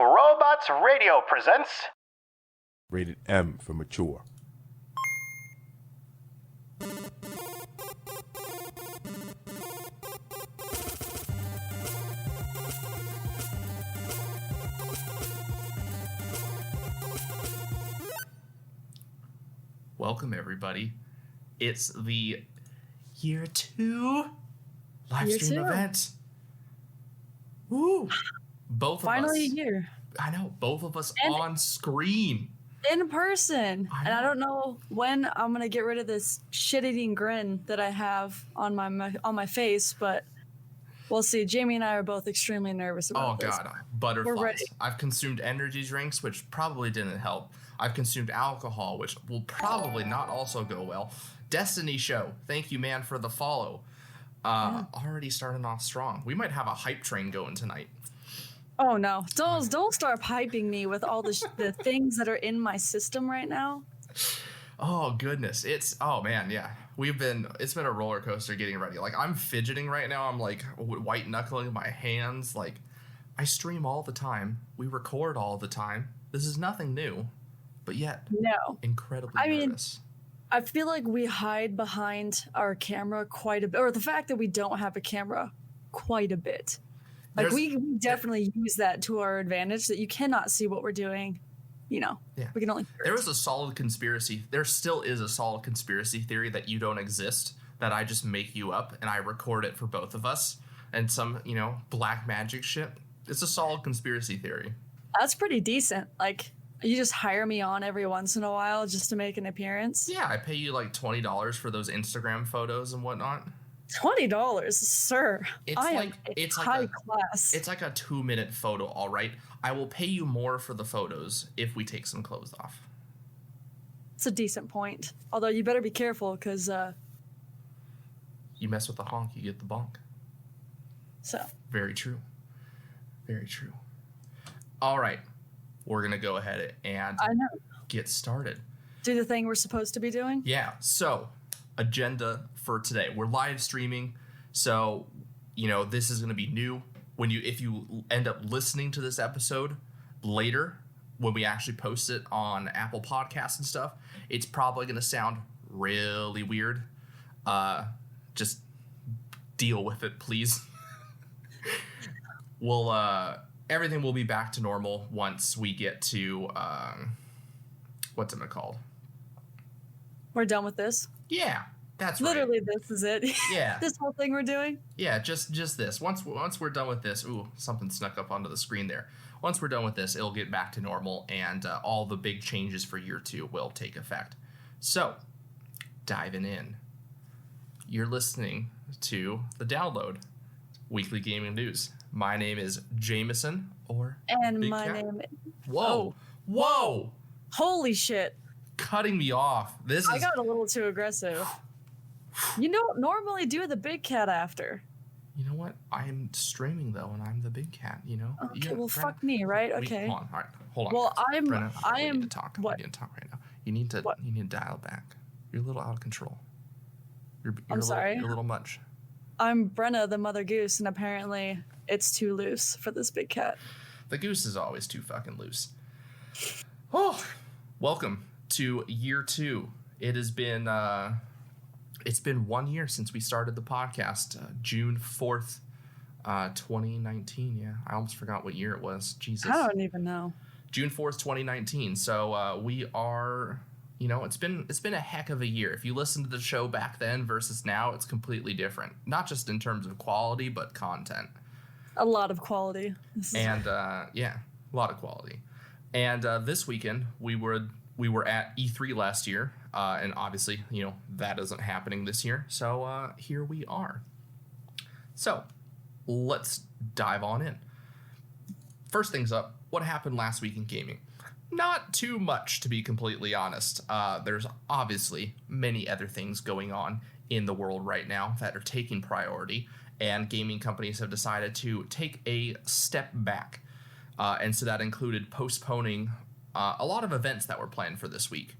Robots Radio presents... Rated M for mature. Welcome, everybody. It's the year 2 live stream event. Woo! Both of us. Finally a year. I know, both of us And on screen. in person. I And I know. don't know when I'm going to get rid of this shit-eating grin that I have on my face, but we'll see. Jamie and I are both extremely nervous Oh, about this. God. Butterflies. ready. I've consumed energy drinks, which probably didn't help. I've consumed alcohol, which will probably not also go well. Destiny Show. Thank you, man, for the follow. Already starting off strong. We might have a hype train going tonight. Oh no! Don't start piping me with all the things that are in my system right now. Oh goodness, oh man, yeah. It's been a roller coaster getting ready. Like, I'm fidgeting right now. I'm like white knuckling my hands. Like, I stream all the time. We record all the time. This is nothing new, but yet No, incredibly nervous. I feel like we hide behind our camera quite a bit, or the fact that we don't have a camera quite a bit. Like, we definitely use that to our advantage, that you cannot see what we're doing. You know, Yeah. we can only hear There it. was a solid conspiracy. There still is a solid conspiracy theory that you don't exist, that I just make you up and I record it for both of us, and some, black magic shit. It's a solid conspiracy theory. That's pretty decent. Like, you just hire me on every once in a while just to make an appearance. Yeah, I pay you like $20 for those Instagram photos and whatnot. $20, sir. It's I like am it's like high a class. It's like a 2-minute photo, all right? I will pay you more for the photos if we take some clothes off. It's a decent point. Although you better be careful, because You mess with the honk, you get the bonk. so Very true. Very true. All right. We're going to go ahead and I know. get started. Do the thing we're supposed to be doing. Yeah, so agenda for today. We're live streaming, so this is going to be new. If you end up listening to this episode later, when we actually post it on Apple Podcasts and stuff, it's probably going to sound really weird. Just deal with it, please. Everything will be back to normal once we get to what's it called? We're done with this. Yeah, that's Literally, right. this is it. Yeah. This whole thing we're doing. Yeah, just this. Once we're done with this, ooh, something snuck up onto the screen there. Once we're done with this, it'll get back to normal, and all the big changes for year 2 will take effect. So, diving in, you're listening to The Download, Weekly Gaming News. My name is Jameson, or And Big my Cat. name. Whoa, whoa, Holy shit! cutting me off. I got a little too aggressive. You don't normally do the big cat after. You know what? I'm streaming though, and I'm the big cat. Okay, well, fuck me, right? Okay. Hold on. All right, hold on. Well, Brenna, I we am. need to talk. What? We need to talk right now. You need to. What? You need to dial back. You're a little out of control. I'm sorry. You're a little much. I'm Brenna, the mother goose, and apparently it's too loose for this big cat. The goose is always too fucking loose. Oh, welcome to year 2. It has been. It's been 1 year since we started the podcast. June 4th, 2019. Yeah, I almost forgot what year it was. Jesus. I don't even know. June 4th, 2019. So we are, it's been a heck of a year. If you listen to the show back then versus now, it's completely different. Not just in terms of quality, but content. A lot of quality. And a lot of quality. And this weekend we were at E3 last year, and obviously, that isn't happening this year. So here we are. So let's dive on in. First things up, what happened last week in gaming? Not too much, to be completely honest. There's obviously many other things going on in the world right now that are taking priority, and gaming companies have decided to take a step back. And so that included postponing a lot of events that were planned for this week.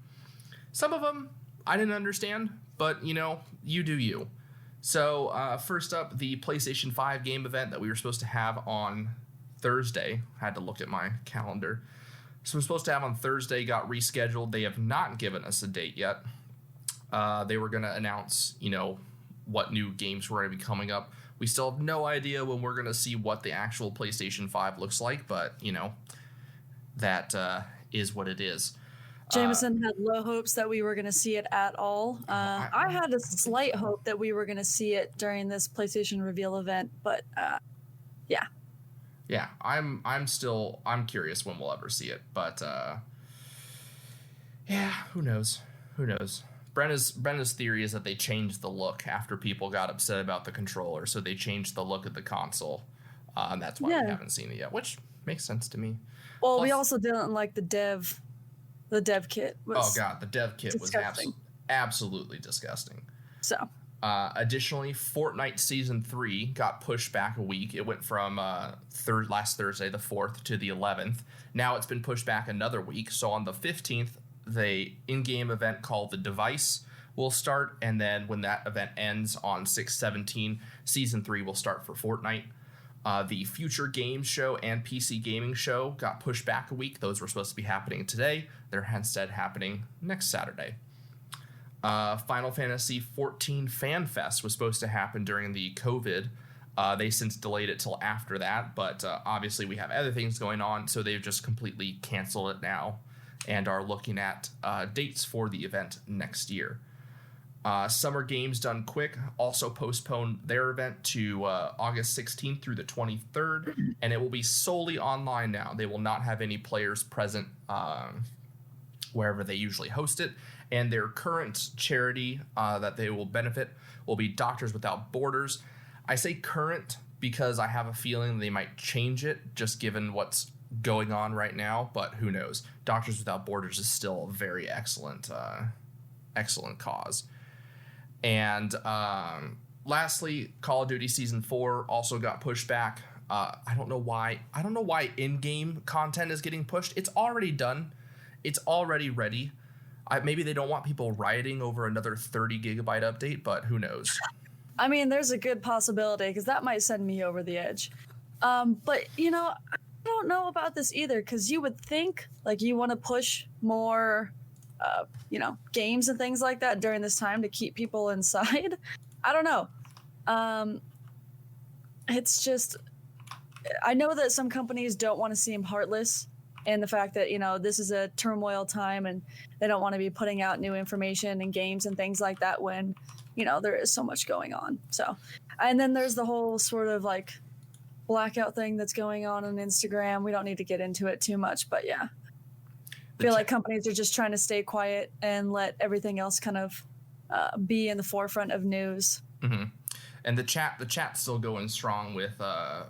Some of them I didn't understand, but, you do you. So first up, the PlayStation 5 game event that we were supposed to have on Thursday. I had to look at my calendar. So we're supposed to have on Thursday, got rescheduled. They have not given us a date yet. They were going to announce, what new games were going to be coming up. We still have no idea when we're going to see what the actual PlayStation 5 looks like, but, that is what it is. Jameson had low hopes that we were going to see it at all. I had a slight hope that we were going to see it during this PlayStation reveal event, but yeah. Yeah, I'm curious when we'll ever see it, but yeah, who knows? Brenna's theory is that they changed the look after people got upset about the controller, so they changed the look of the console, and that's why we haven't seen it yet, which makes sense to me. Well, plus, we also didn't like the dev kit. Oh god, the dev kit was absolutely disgusting. So. Additionally, Fortnite Season 3 got pushed back a week. It went from last Thursday, the 4th, to the 11th. Now it's been pushed back another week. So on the 15th, the in-game event called The Device will start. And then when that event ends on 6/17, Season 3 will start for Fortnite. The Future Games Show and PC Gaming Show got pushed back a week. Those were supposed to be happening today. They're instead happening next Saturday. Final Fantasy XIV Fan Fest was supposed to happen during the COVID. They since delayed it till after that, but obviously we have other things going on, so they've just completely canceled it now and are looking at dates for the event next year. Summer Games Done Quick also postponed their event to August 16th through the 23rd, and it will be solely online now. They will not have any players present wherever they usually host it. And their current charity that they will benefit will be Doctors Without Borders. I say current because I have a feeling they might change it just given what's going on right now, but who knows. Doctors Without Borders is still a very excellent cause. And lastly, Call of Duty Season 4 also got pushed back. I don't know why in-game content is getting pushed. It's already done. It's already ready. Maybe they don't want people rioting over another 30 gigabyte update, but who knows? I mean, there's a good possibility because that might send me over the edge. But, I don't know about this either because you would think like you want to push more, games and things like that during this time to keep people inside. I don't know. It's just, I know that some companies don't want to seem heartless. And the fact that, this is a turmoil time and they don't want to be putting out new information and games and things like that when, there is so much going on. So, and then there's the whole sort of like blackout thing that's going on Instagram. We don't need to get into it too much, but yeah. I feel like companies are just trying to stay quiet and let everything else kind of be in the forefront of news. Mm-hmm. And the chat's still going strong with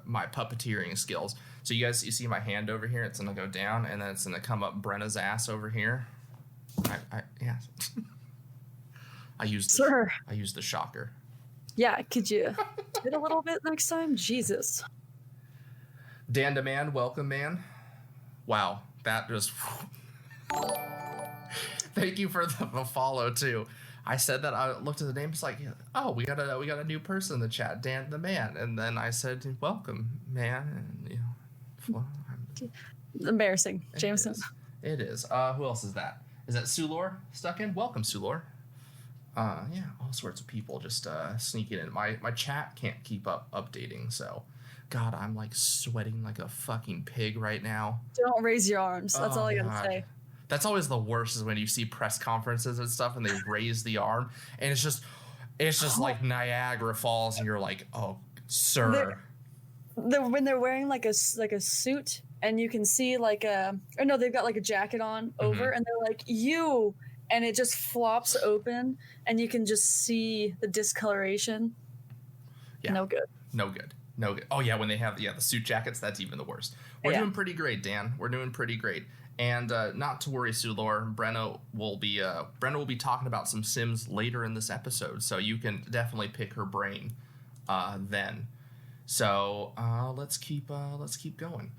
my puppeteering skills. So you see my hand over here? It's going to go down, and then it's going to come up Brenna's ass over here. I used the shocker. Yeah, could you hit a little bit next time? Jesus. Dan Demand, welcome, man. Wow, that just... Thank you for the follow, too. I said that, I looked at the name, it's like, oh, we got a new person in the chat, Dan the Man. And then I said, welcome, man. And, embarrassing. Jameson. It is. Who else is that? Is that Sulor stuck in? Welcome, Sulor. Yeah, all sorts of people just sneaking in. My chat can't keep up updating, so God, I'm like sweating like a fucking pig right now. Don't raise your arms. That's all I gotta say. That's always the worst is when you see press conferences and stuff and they raise the arm and it's just like Niagara Falls and you're like, oh, sir. When they're wearing like a suit and you can see they've got like a jacket on over and they're like, you, and it just flops open and you can just see the discoloration. Yeah. No good. Oh yeah, when they have the suit jackets, that's even the worst. We're doing pretty great, Dan. We're doing pretty great. And not to worry, Sulor, Brenna will be talking about some Sims later in this episode, so you can definitely pick her brain then. So let's keep going.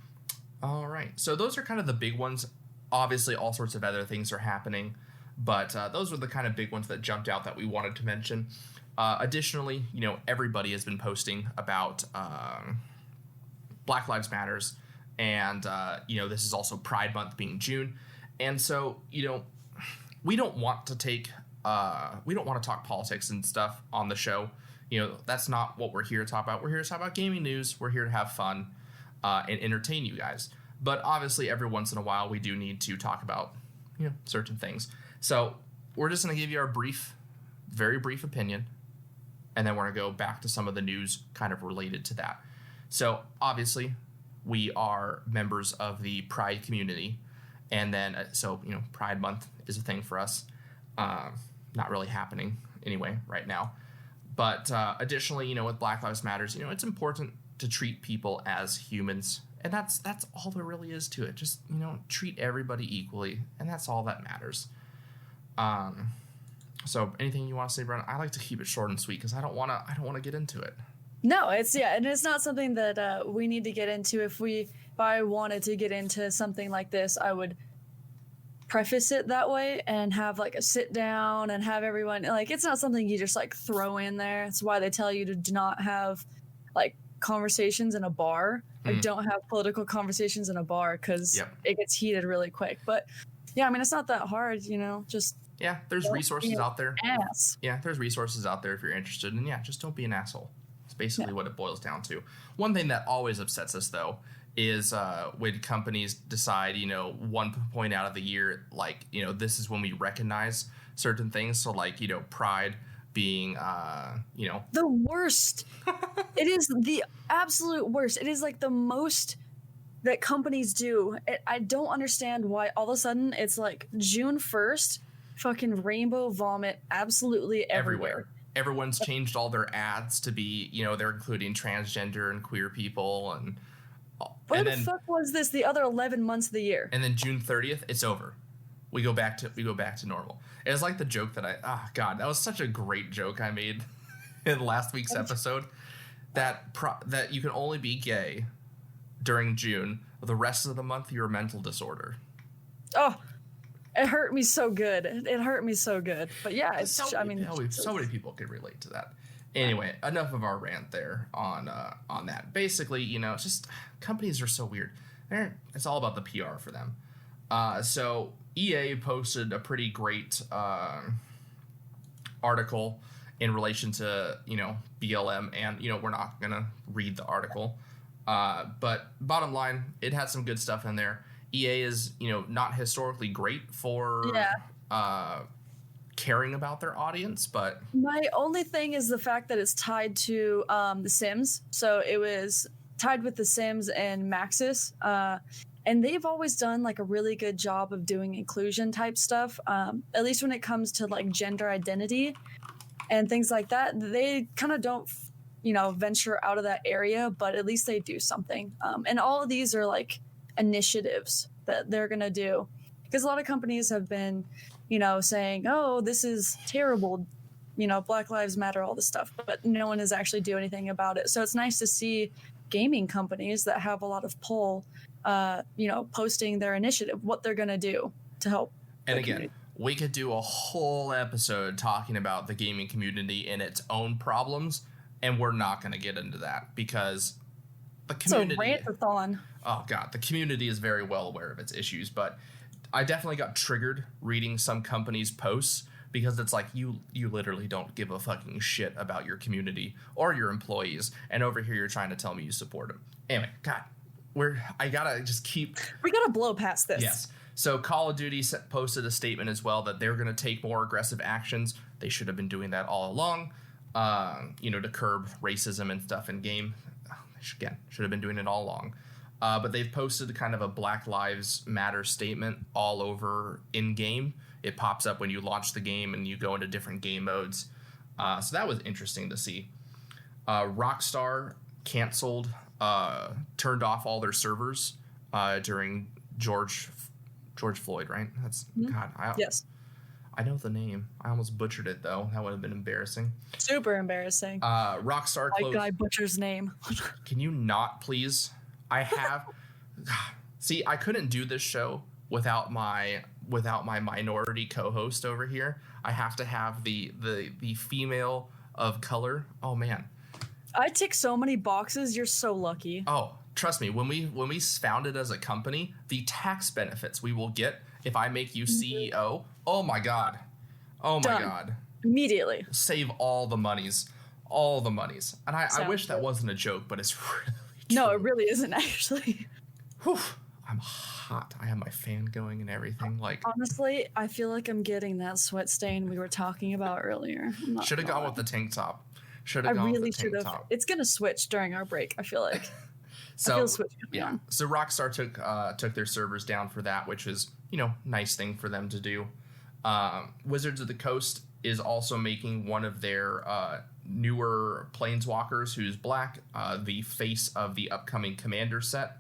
All right. So those are kind of the big ones. Obviously, all sorts of other things are happening, but those were the kind of big ones that jumped out that we wanted to mention. Additionally, everybody has been posting about Black Lives Matters And, this is also Pride Month being June. And so, we don't want to talk politics and stuff on the show. That's not what we're here to talk about. We're here to talk about gaming news. We're here to have fun and entertain you guys. But obviously, every once in a while, we do need to talk about, certain things. So we're just going to give you our very brief opinion. And then we're going to go back to some of the news kind of related to that. So obviously, we are members of the Pride community. And then, Pride Month is a thing for us. Not really happening anyway right now. But additionally, with Black Lives Matters, it's important to treat people as humans. And that's all there really is to it. Just, treat everybody equally. And that's all that matters. So anything you want to say, Brenna? I like to keep it short and sweet because I don't want to get into it. No, and it's not something that we need to get into. If I wanted to get into something like this, I would preface it that way and have like a sit down and have everyone it's not something you just like throw in there. It's why they tell you to do not have like conversations in a bar. Like don't have political conversations in a bar because it gets heated really quick. But yeah, I mean, it's not that hard, just there's resources out there. Ass. Yeah, there's resources out there if you're interested. And just don't be an asshole. It's basically what it boils down to. One thing that always upsets us though is when companies decide, one point out of the year, this is when we recognize certain things. So Pride being, the worst. It is the absolute worst. It is like the most that companies do. I don't understand why all of a sudden it's like June 1st, fucking rainbow vomit absolutely everywhere. Everyone's changed all their ads to be, they're including transgender and queer people and where the fuck was this the other 11 months of the year? And then June 30th, it's over. We go back to normal. It was like the joke that that was such a great joke I made in last week's episode that you can only be gay during June. The rest of the month, you're a mental disorder. Oh, it hurt me so good. But yeah, so many people can relate to that. Anyway, enough of our rant there on that. Basically, just companies are so weird. It's all about the PR for them. So EA posted a pretty great article in relation to, BLM. And, we're not going to read the article. But bottom line, it had some good stuff in there. EA is, not historically great for caring about their audience, but my only thing is the fact that it's tied to The Sims. So it was tied with The Sims and Maxis, and they've always done like a really good job of doing inclusion type stuff, at least when it comes to like gender identity and things like that. They kind of don't venture out of that area, but at least they do something, and all of these are like initiatives that they're gonna do, because a lot of companies have been saying, oh, this is terrible, Black Lives Matter, all this stuff, but no one is actually doing anything about it. So it's nice to see gaming companies that have a lot of pull, posting their initiative, what they're going to do to help. And again, community. We could do a whole episode talking about the gaming community and its own problems, and we're not going to get into that because the community... It's a rant-a-thon. Oh, God. The community is very well aware of its issues, but I definitely got triggered reading some companies' posts because it's like you literally don't give a fucking shit about your community or your employees, and over here you're trying to tell me you support them. Anyway, God, we gotta blow past this. Yes. So Call of Duty posted a statement as well that they're gonna take more aggressive actions. They should have been doing that all along, to curb racism and stuff in game. Again, should have been doing it all along. But they've posted kind of a Black Lives Matter statement all over in-game. It pops up when you launch the game and you go into different game modes. So that was interesting to see. Rockstar canceled, turned off all their servers during George Floyd, right? That's God. Yes. I know the name. I almost butchered it though. That would have been embarrassing. Super embarrassing. Rockstar closed. Guy butchers name. Can you not, please? I have. See, I couldn't do this show without my minority co-host over here. I have to have the female of color. Oh man, I tick so many boxes. You're so lucky. Oh, trust me, when we founded as a company, the tax benefits we will get if I make you CEO, oh my God. Oh my God. Immediately. Save all the monies. And I wish that good. wasn't a joke, but it's really true. No, it really isn't actually. Whew, I'm hot. I have my fan going and everything. Like, honestly, I feel like I'm getting that sweat stain we were talking about earlier. should have gone with the tank top. I really should have. It's gonna switch during our break, I feel like. So I feel switch yeah. So Rockstar took their servers down for that, which is, nice thing for them to do. Wizards of the Coast is also making one of their newer planeswalkers who's black, the face of the upcoming Commander set,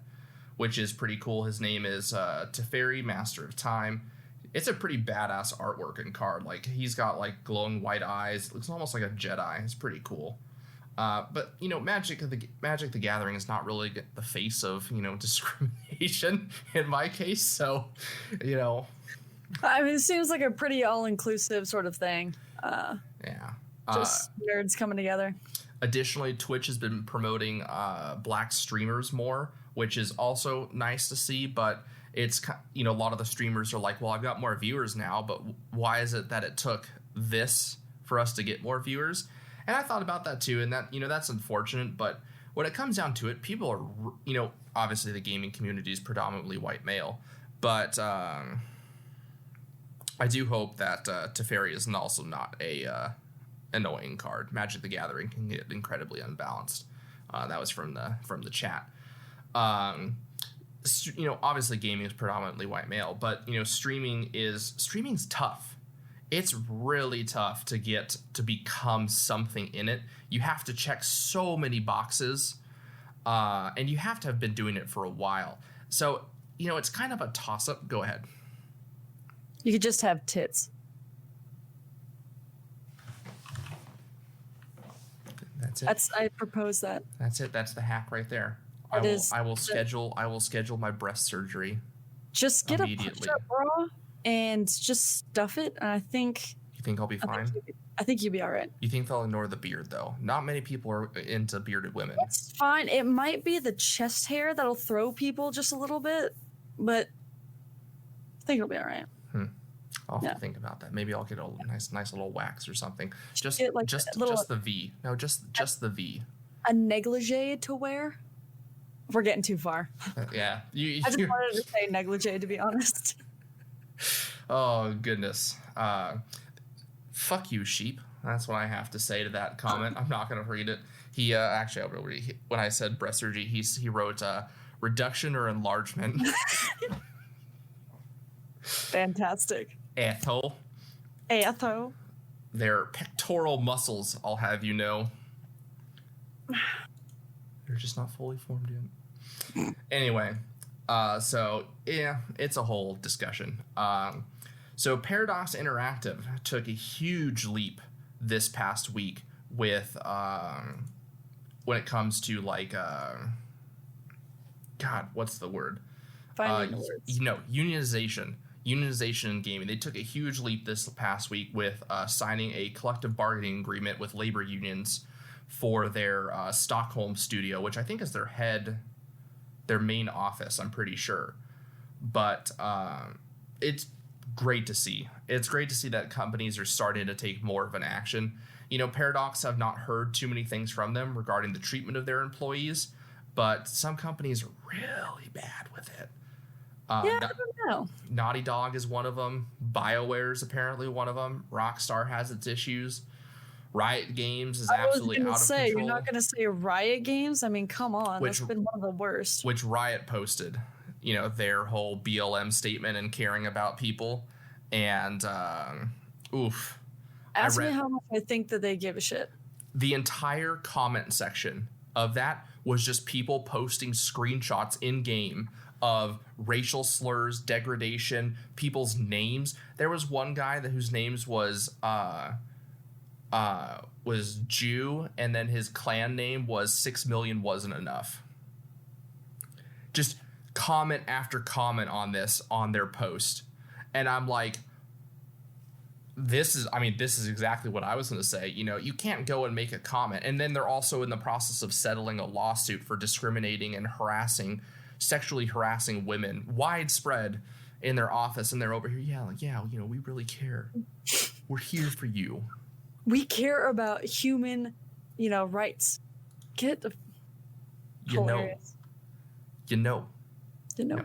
which is pretty cool. His name is Teferi, Master of Time. It's a pretty badass artwork and card. Like, he's got like glowing white eyes. It looks almost like a Jedi. It's pretty cool. But Magic the Gathering is not really the face of discrimination in my case. So, I mean, it seems like a pretty all-inclusive sort of thing. Yeah. Just nerds coming together. Additionally, Twitch has been promoting black streamers more, which is also nice to see. But it's, a lot of the streamers are like, well, I've got more viewers now, but why is it that it took this for us to get more viewers? And I thought about that too, and that, that's unfortunate. But when it comes down to it, people are, obviously the gaming community is predominantly white male, but I do hope that Teferi is also not a annoying card. Magic the Gathering can get incredibly unbalanced. That was from the chat. Obviously gaming is predominantly white male, but streaming's tough. It's really tough to get to become something in it. You have to check so many boxes, and you have to have been doing it for a while. So, it's kind of a toss-up. Go ahead. You could just have tits. That's it. I propose that. That's it. That's the hack right there. I will schedule my breast surgery. Just get a push-up bra and just stuff it, and I think... You think I'll be fine? I think you'll be all right. You think they'll ignore the beard, though? Not many people are into bearded women. It's fine. It might be the chest hair that'll throw people just a little bit, but I think it'll be all right. I'll have to think about that. Maybe I'll get a nice little wax or something. Just the V. No, just the V. A negligee to wear? We're getting too far. Yeah. I just wanted to say negligee, to be honest. Oh, goodness. Fuck you, sheep. That's what I have to say to that comment. I'm not going to read it. He when I said breast surgery, he wrote reduction or enlargement. Fantastic. Ethel. Their pectoral muscles, I'll have you know. They're just not fully formed yet. Anyway, so yeah, it's a whole discussion. So Paradox Interactive took a huge leap this past week with when it comes to like God, what's the word? Finding the words. Unionization in gaming. They took a huge leap this past week with signing a collective bargaining agreement with labor unions for their Stockholm studio, which I think is their main office, I'm pretty sure. But it's great to see. It's great to see that companies are starting to take more of an action. Paradox have not heard too many things from them regarding the treatment of their employees, but some companies are really bad with it. I don't know. Naughty Dog is one of them. BioWare is apparently one of them. Rockstar has its issues. Riot Games is absolutely out of control. You're not going to say Riot Games? I mean, come on. That's been one of the worst. Which Riot posted, their whole BLM statement and caring about people. And, oof. Ask me how much I think that they give a shit. The entire comment section of that was just people posting screenshots in-game of racial slurs, degradation, people's names. There was one guy whose names was Jew, and then his clan name was 6 million wasn't enough. Just comment after comment on this on their post. And I'm like, this is exactly what I was going to say. You know, you can't go and make a comment. And then they're also in the process of settling a lawsuit for discriminating and sexually harassing women widespread in their office. And they're over here. Yeah, you know, we really care. We're here for you. We care about human, you know, rights. Get the hilarious. You know. Yeah.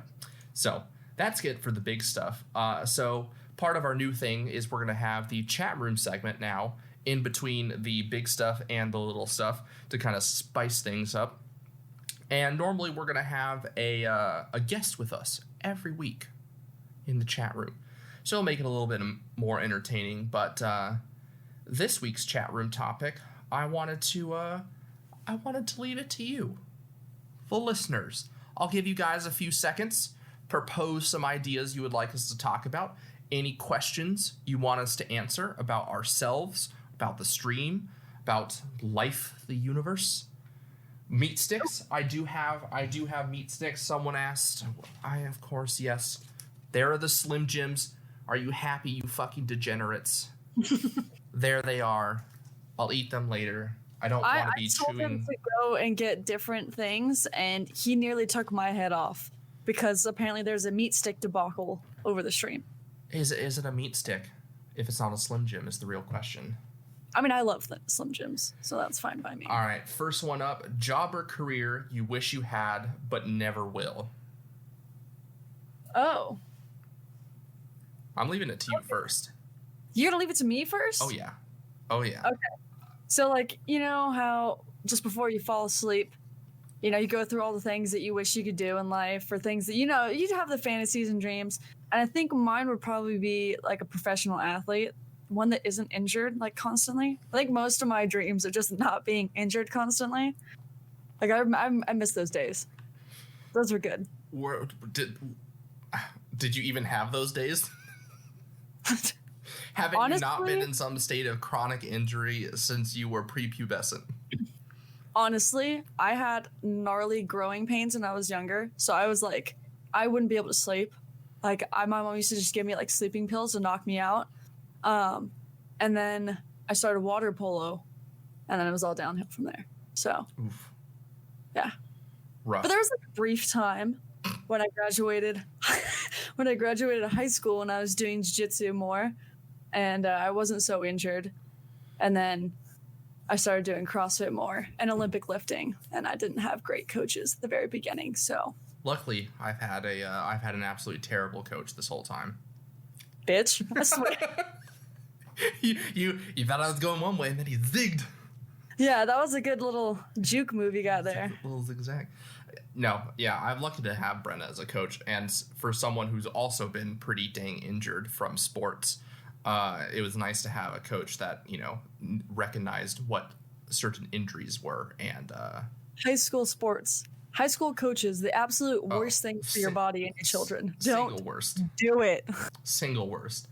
So that's it for the big stuff. So part of our new thing is we're going to have the chat room segment now in between the big stuff and the little stuff to kind of spice things up. And normally we're going to have a guest with us every week in the chat room. So it'll make it a little bit more entertaining. But this week's chat room topic, I wanted to leave it to you, the listeners. I'll give you guys a few seconds, propose some ideas you would like us to talk about, any questions you want us to answer about ourselves, about the stream, about life, the universe. Meat sticks. I do have meat sticks. Someone asked. Of course, yes. There are the Slim Jims. Are you happy, you fucking degenerates? There they are. I'll eat them later. I don't want to be chewing. I told him to go and get different things, and he nearly took my head off because apparently there's a meat stick debacle over the stream. Is it a meat stick? If it's not a Slim Jim, is the real question. I mean, I love Slim Jims, so that's fine by me. All right, first one up. Job or career you wish you had but never will? Oh. I'm leaving it to you first. You're going to leave it to me first? Oh, yeah. Okay. So, like, you know how just before you fall asleep, you know, you go through all the things that you wish you could do in life or things that, you know, you'd have the fantasies and dreams. And I think mine would probably be like a professional athlete, one that isn't injured, like, constantly. I think most of my dreams are just not being injured constantly. Like, I miss those days. Those were good. Did you even have those days? Haven't Honestly, you not been in some state of chronic injury since you were prepubescent? Honestly, I had gnarly growing pains when I was younger. So I was like, I wouldn't be able to sleep. Like, my mom used to just give me like sleeping pills to knock me out. And then I started water polo, and then it was all downhill from there. So, Oof. Yeah. Rough. But there was like a brief time when I graduated, high school, and I was doing jiu-jitsu more, and I wasn't so injured. And then I started doing CrossFit more and Olympic lifting, and I didn't have great coaches at the very beginning. So luckily, I've had an absolutely terrible coach this whole time. Bitch, I swear. you thought I was going one way, and then he zigged. Yeah, that was a good little juke move you got there. A little zigzag. No, yeah, I'm lucky to have Brenna as a coach, and for someone who's also been pretty dang injured from sports, it was nice to have a coach that, you know, recognized what certain injuries were. And high school sports, high school coaches, the absolute worst thing for your body and your children. Don't worst. Do it. Single worst.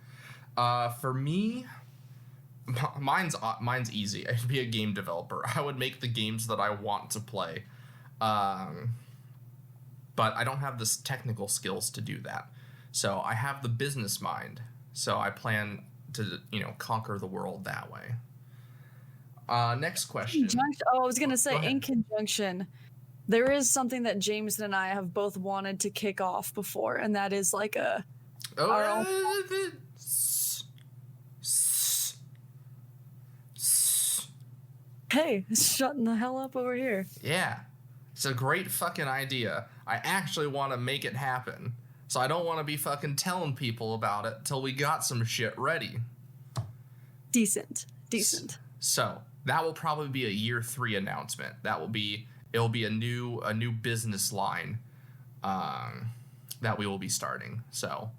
For me, mine's easy. I'd be a game developer. I would make the games that I want to play. But I don't have the technical skills to do that. So I have the business mind. So I plan to, you know, conquer the world that way. Next question. I was going to say, in conjunction, there is something that Jameson and I have both wanted to kick off before, and that is like our own... Hey, shutting the hell up over here. Yeah. It's a great fucking idea. I actually want to make it happen. So I don't want to be fucking telling people about it till we got some shit ready. Decent. So that will probably be a year 3 announcement. It'll be a new business line that we will be starting. So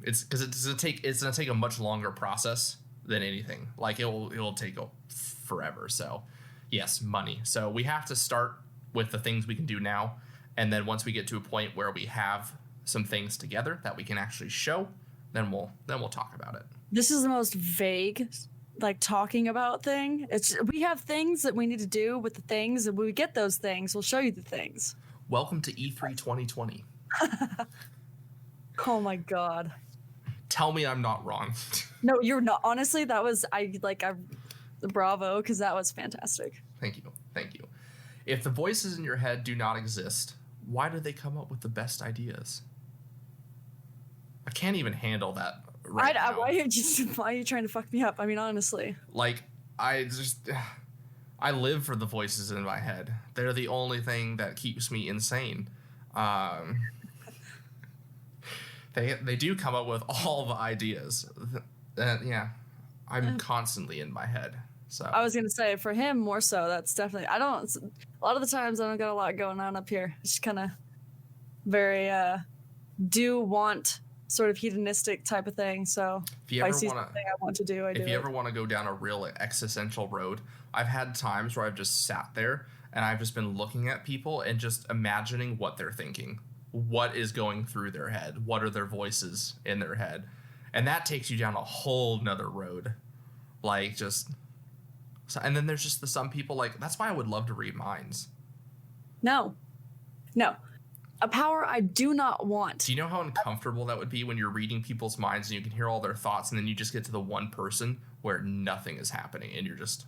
it's gonna take a much longer process than anything. Like it will take forever. So yes, money. So we have to start with the things we can do now, and then once we get to a point where we have some things together that we can actually show, then we'll talk about it. This is the most vague, like, talking about thing. We have things that we need to do with the things, and when we get those things, we'll show you the things. Welcome to E3 2020. Oh my god. Tell me I'm not wrong. No, you're not. Honestly, that was bravo, because that was fantastic. Thank you. If the voices in your head do not exist, why do they come up with the best ideas? I can't even handle that now. Why are you trying to fuck me up? I mean, honestly. Like, I live for the voices in my head. They're the only thing that keeps me insane. They do come up with all the ideas. Yeah, I'm constantly in my head. So I was gonna say, for him more so. That's definitely. A lot of the times I don't got a lot going on up here. It's just kind of very do want sort of hedonistic type of thing. So if you ever I see something I want to do, if you ever want to go down a real existential road, I've had times where I've just sat there and I've just been looking at people and just imagining what they're thinking, what is going through their head, what are their voices in their head, and that takes you down a whole nother road. Like just, and then there's just some people like that's why I would love to read minds. No. A power I do not want. Do you know how uncomfortable that would be when you're reading people's minds and you can hear all their thoughts and then you just get to the one person where nothing is happening and you're just...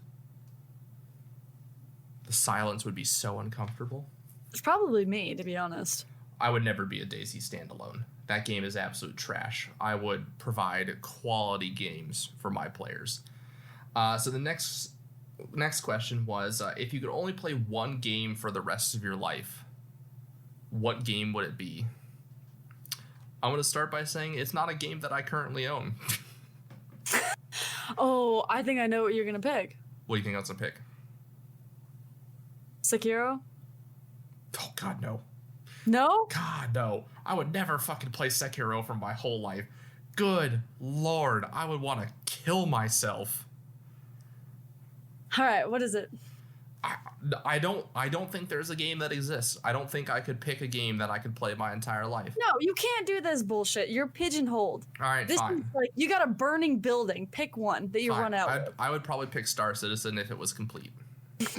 The silence would be so uncomfortable. It's probably me, to be honest. I would never be a DayZ standalone. That game is absolute trash. I would provide quality games for my players. So the next question was, if you could only play one game for the rest of your life, what game would it be? I'm going to start by saying it's not a game that I currently own. Oh, I think I know what you're going to pick. What do you think I was going to pick? Sekiro? Oh, God, no. No? God, no. I would never fucking play Sekiro for my whole life. Good Lord, I would want to kill myself. All right, what is it? I don't think there's a game that exists. I don't think I could pick a game that I could play my entire life. No, you can't do this bullshit. You're pigeonholed. All right, this fine. Is like, you got a burning building. Pick one that you Fine. run out with. I would probably pick Star Citizen if it was complete. This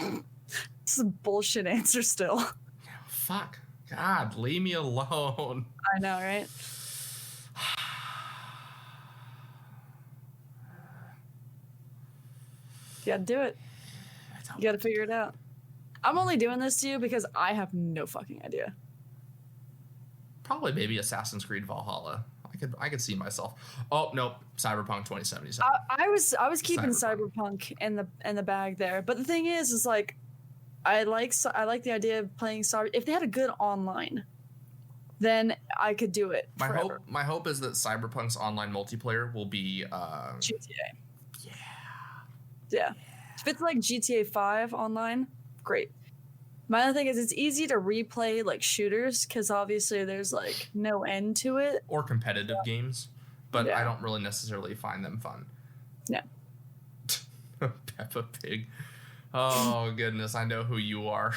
is a bullshit answer still. Fuck. God, leave me alone. I know, right? You gotta do it. You gotta figure it out. I'm only doing this to you because I have no fucking idea. Probably maybe Assassin's Creed Valhalla. I could see myself. Oh nope, Cyberpunk 2077. I was keeping Cyberpunk in the bag there, but the thing is like, I like the idea of playing Cyber. If they had a good online, then I could do it. My hope is that Cyberpunk's online multiplayer will be GTA. Yeah. If it's like GTA 5 online, great. My other thing is it's easy to replay like shooters because obviously there's like no end to it. Or competitive games, but I don't really necessarily find them fun. Yeah. Peppa Pig. Oh goodness, I know who you are.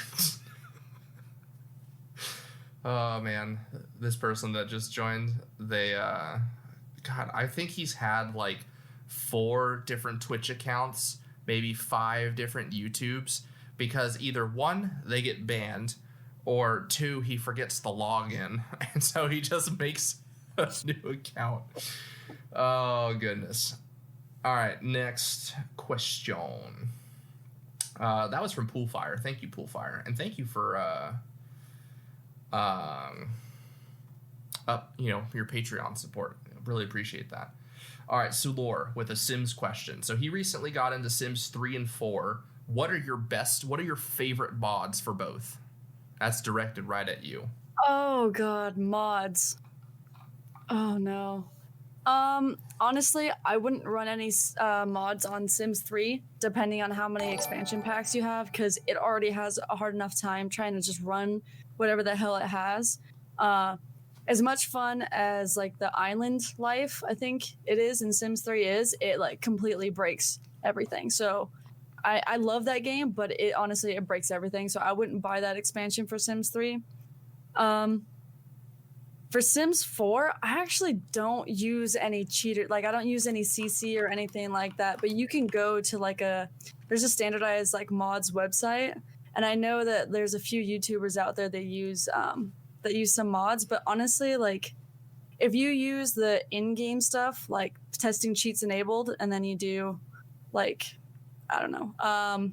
Oh man, this person that just joined, they God, I think he's had like 4 different Twitch accounts, maybe 5 different YouTubes, because either 1, they get banned, or 2, he forgets the login, and so he just makes a new account. Oh goodness. All right, next question. That was from Poolfire. Thank you, Poolfire, and thank you for your Patreon support. Really appreciate that. All right, Sulor with a Sims question. So he recently got into Sims 3 and 4. What are your favorite mods for both? That's directed right at you. Oh god, mods. Oh no. Honestly, I wouldn't run any mods on Sims 3, depending on how many expansion packs you have, because it already has a hard enough time trying to just run whatever the hell it has. As much fun as like the island life, I think it is in Sims 3 it like completely breaks everything. So I love that game, but it honestly, it breaks everything. So I wouldn't buy that expansion for Sims 3. For Sims 4, I actually don't use any cheater. Like I don't use any CC or anything like that, but you can go to like there's a standardized like mods website. And I know that there's a few YouTubers out there that use some mods, but honestly, like if you use the in-game stuff, like testing cheats enabled, and then you do, like, I don't know,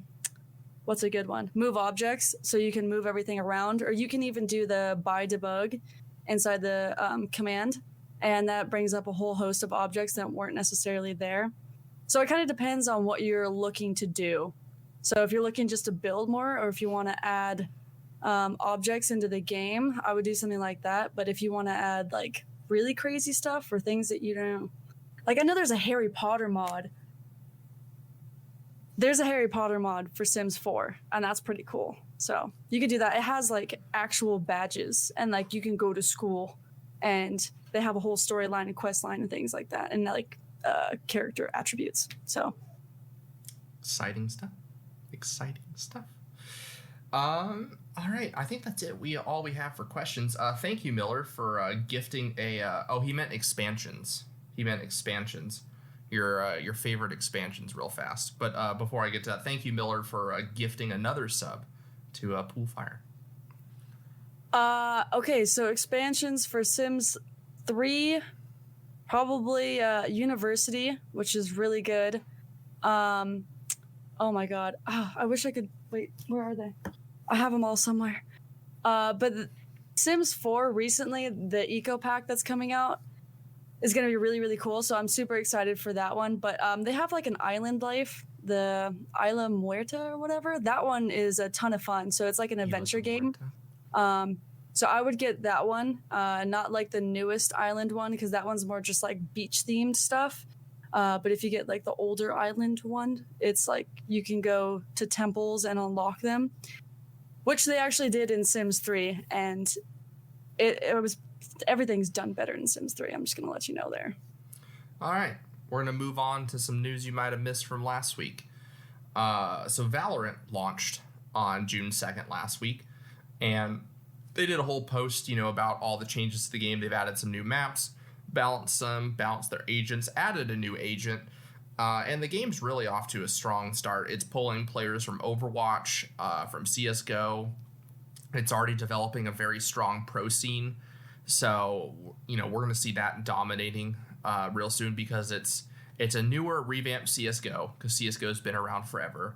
what's a good one? Move objects, so you can move everything around, or you can even do the by debug inside the command, and that brings up a whole host of objects that weren't necessarily there. So it kind of depends on what you're looking to do. So if you're looking just to build more, or if you want to add objects into the game, I would do something like that. But if you want to add like really crazy stuff or things that you don't, like, I know there's a Harry Potter mod. There's a Harry Potter mod for Sims 4, and that's pretty cool. So you could do that. It has like actual badges, and like you can go to school, and they have a whole storyline and quest line and things like that, and like character attributes. So Exciting stuff. All right, I think that's it. All we have for questions. Thank you, Miller, for gifting a. He meant expansions. Your favorite expansions, real fast. But before I get to that, thank you, Miller, for gifting another sub to Poolfire. Okay, so expansions for Sims 3, probably University, which is really good. Oh my god, I wish I could wait. Where are they? I have them all somewhere. But Sims 4 recently, the Eco Pack that's coming out is going to be really, really cool. So I'm super excited for that one. But they have like an island life, the Isla Muerta or whatever. That one is a ton of fun. So it's like an adventure game. So I would get that one, not like the newest island one, because that one's more just like beach themed stuff. But if you get like the older island one, it's like you can go to temples and unlock them, which they actually did in Sims 3. And it was, everything's done better in Sims 3. I'm just going to let you know there. All right. We're going to move on to some news you might have missed from last week. So Valorant launched on June 2nd last week, and they did a whole post, about all the changes to the game. They've added some new maps, balanced their agents, added a new agent, and the game's really off to a strong start. It's pulling players from Overwatch, from CSGO. It's already developing a very strong pro scene. So, we're going to see that dominating real soon, because it's a newer, revamped CSGO, because CSGO's been around forever.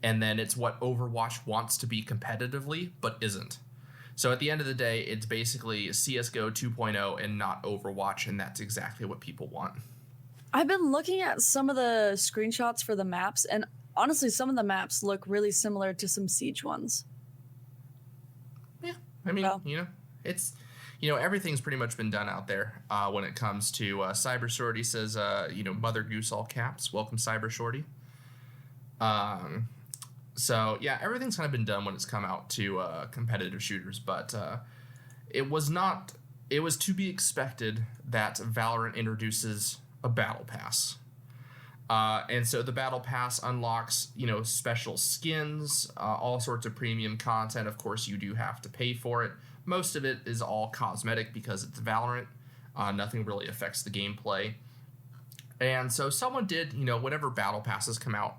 And then it's what Overwatch wants to be competitively, but isn't. So at the end of the day, it's basically CSGO 2.0 and not Overwatch, and that's exactly what people want. I've been looking at some of the screenshots for the maps, and honestly, some of the maps look really similar to some Siege ones. Yeah, I mean, it's, everything's pretty much been done out there when it comes to Cyber Shorty says, Mother Goose all caps. Welcome, Cyber Shorty. So, yeah, everything's kind of been done when it's come out to competitive shooters, but it was to be expected that Valorant introduces a battle pass. And so the battle pass unlocks, special skins, all sorts of premium content. Of course, you do have to pay for it. Most of it is all cosmetic because it's Valorant. Nothing really affects the gameplay. And so someone did, whenever battle passes come out,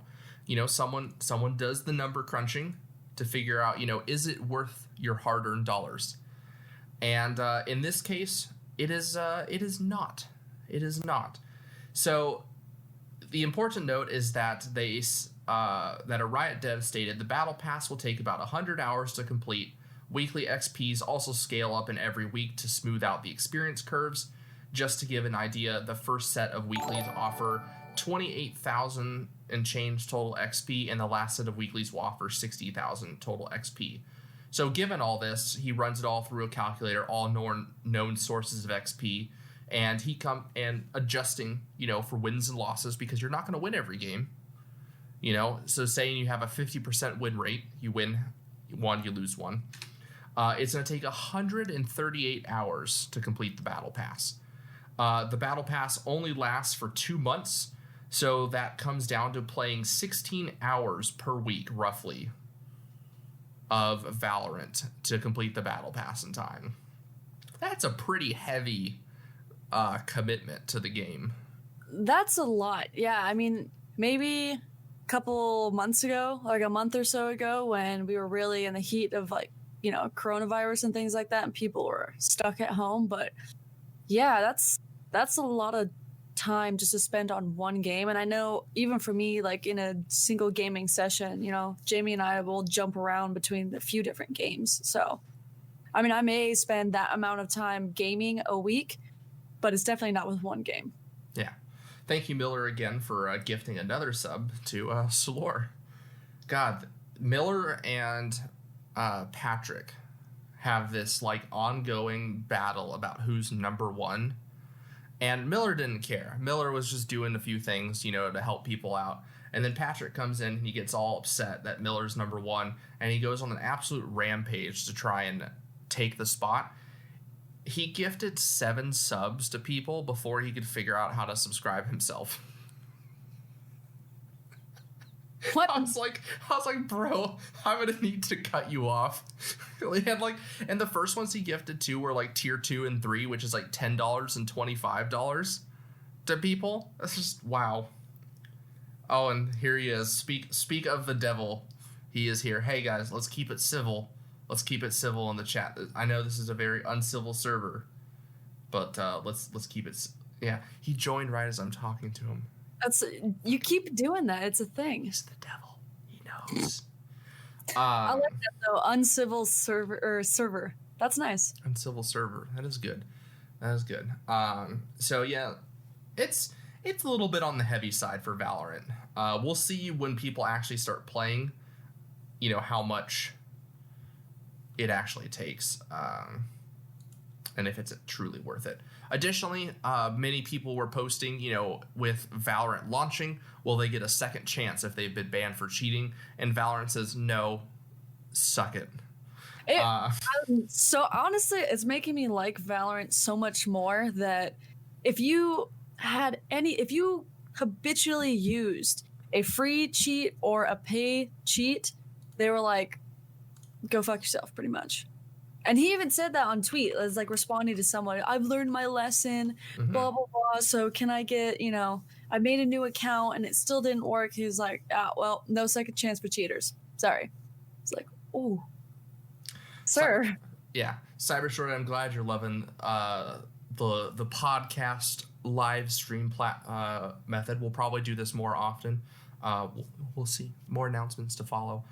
someone does the number crunching to figure out, is it worth your hard-earned dollars? And in this case, it is not. It is not. So the important note is that that a Riot dev stated the battle pass will take about 100 hours to complete. Weekly XPs also scale up in every week to smooth out the experience curves. Just to give an idea, the first set of weeklies offer 28,000 and change total XP, and the last set of weeklies will offer 60,000 total XP. So given all this, he runs it all through a calculator, all known sources of XP, and adjusting, for wins and losses, because you're not going to win every game. So saying you have a 50% win rate, you win one, you lose one. It's going to take 138 hours to complete the battle pass. The battle pass only lasts for 2 months, so that comes down to playing 16 hours per week, roughly, of Valorant to complete the battle pass in time. That's a pretty heavy commitment to the game. That's a lot. Yeah, I mean, maybe a couple months ago, like a month or so ago, when we were really in the heat of coronavirus and things like that, and people were stuck at home. But Yeah, that's a lot of time just to spend on one game. And I know even for me, like in a single gaming session, Jamie and I will jump around between a few different games. So, I mean, I may spend that amount of time gaming a week, but it's definitely not with one game. Yeah. Thank you, Miller, again for gifting another sub to Solor. God, Miller and Patrick have this like ongoing battle about who's number one. And Miller didn't care. Miller was just doing a few things, to help people out. And then Patrick comes in and he gets all upset that Miller's number one. And he goes on an absolute rampage to try and take the spot. He gifted 7 subs to people before he could figure out how to subscribe himself. What? I was like, bro, I'm gonna need to cut you off. He had and the first ones he gifted to were like tier 2 and 3, which is like $10 and $25 to people. That's just wow. Oh, and here he is. Speak of the devil. He is here. Hey guys, let's keep it civil. Let's keep it civil in the chat. I know this is a very uncivil server, but let's keep it. Yeah, he joined right as I'm talking to him. You keep doing that. It's a thing. He's the devil. He knows. I like that though. Uncivil server. That's nice. Uncivil server. That is good. So yeah, it's a little bit on the heavy side for Valorant. We'll see when people actually start playing. How much it actually takes, and if it's truly worth it. Additionally, many people were posting, with Valorant launching, will they get a second chance if they've been banned for cheating? And Valorant says, no, suck it. So honestly, it's making me like Valorant so much more that if you habitually used a free cheat or a pay cheat, they were like, go fuck yourself, pretty much. And he even said that on tweet, as like responding to someone, I've learned my lesson, blah, blah, blah. So can I get, I made a new account and it still didn't work. He was like, well, no second chance for cheaters. Sorry. It's like, oh, sir. Yeah. Cybershort, I'm glad you're loving the podcast live stream method. We'll probably do this more often. We'll see. More announcements to follow.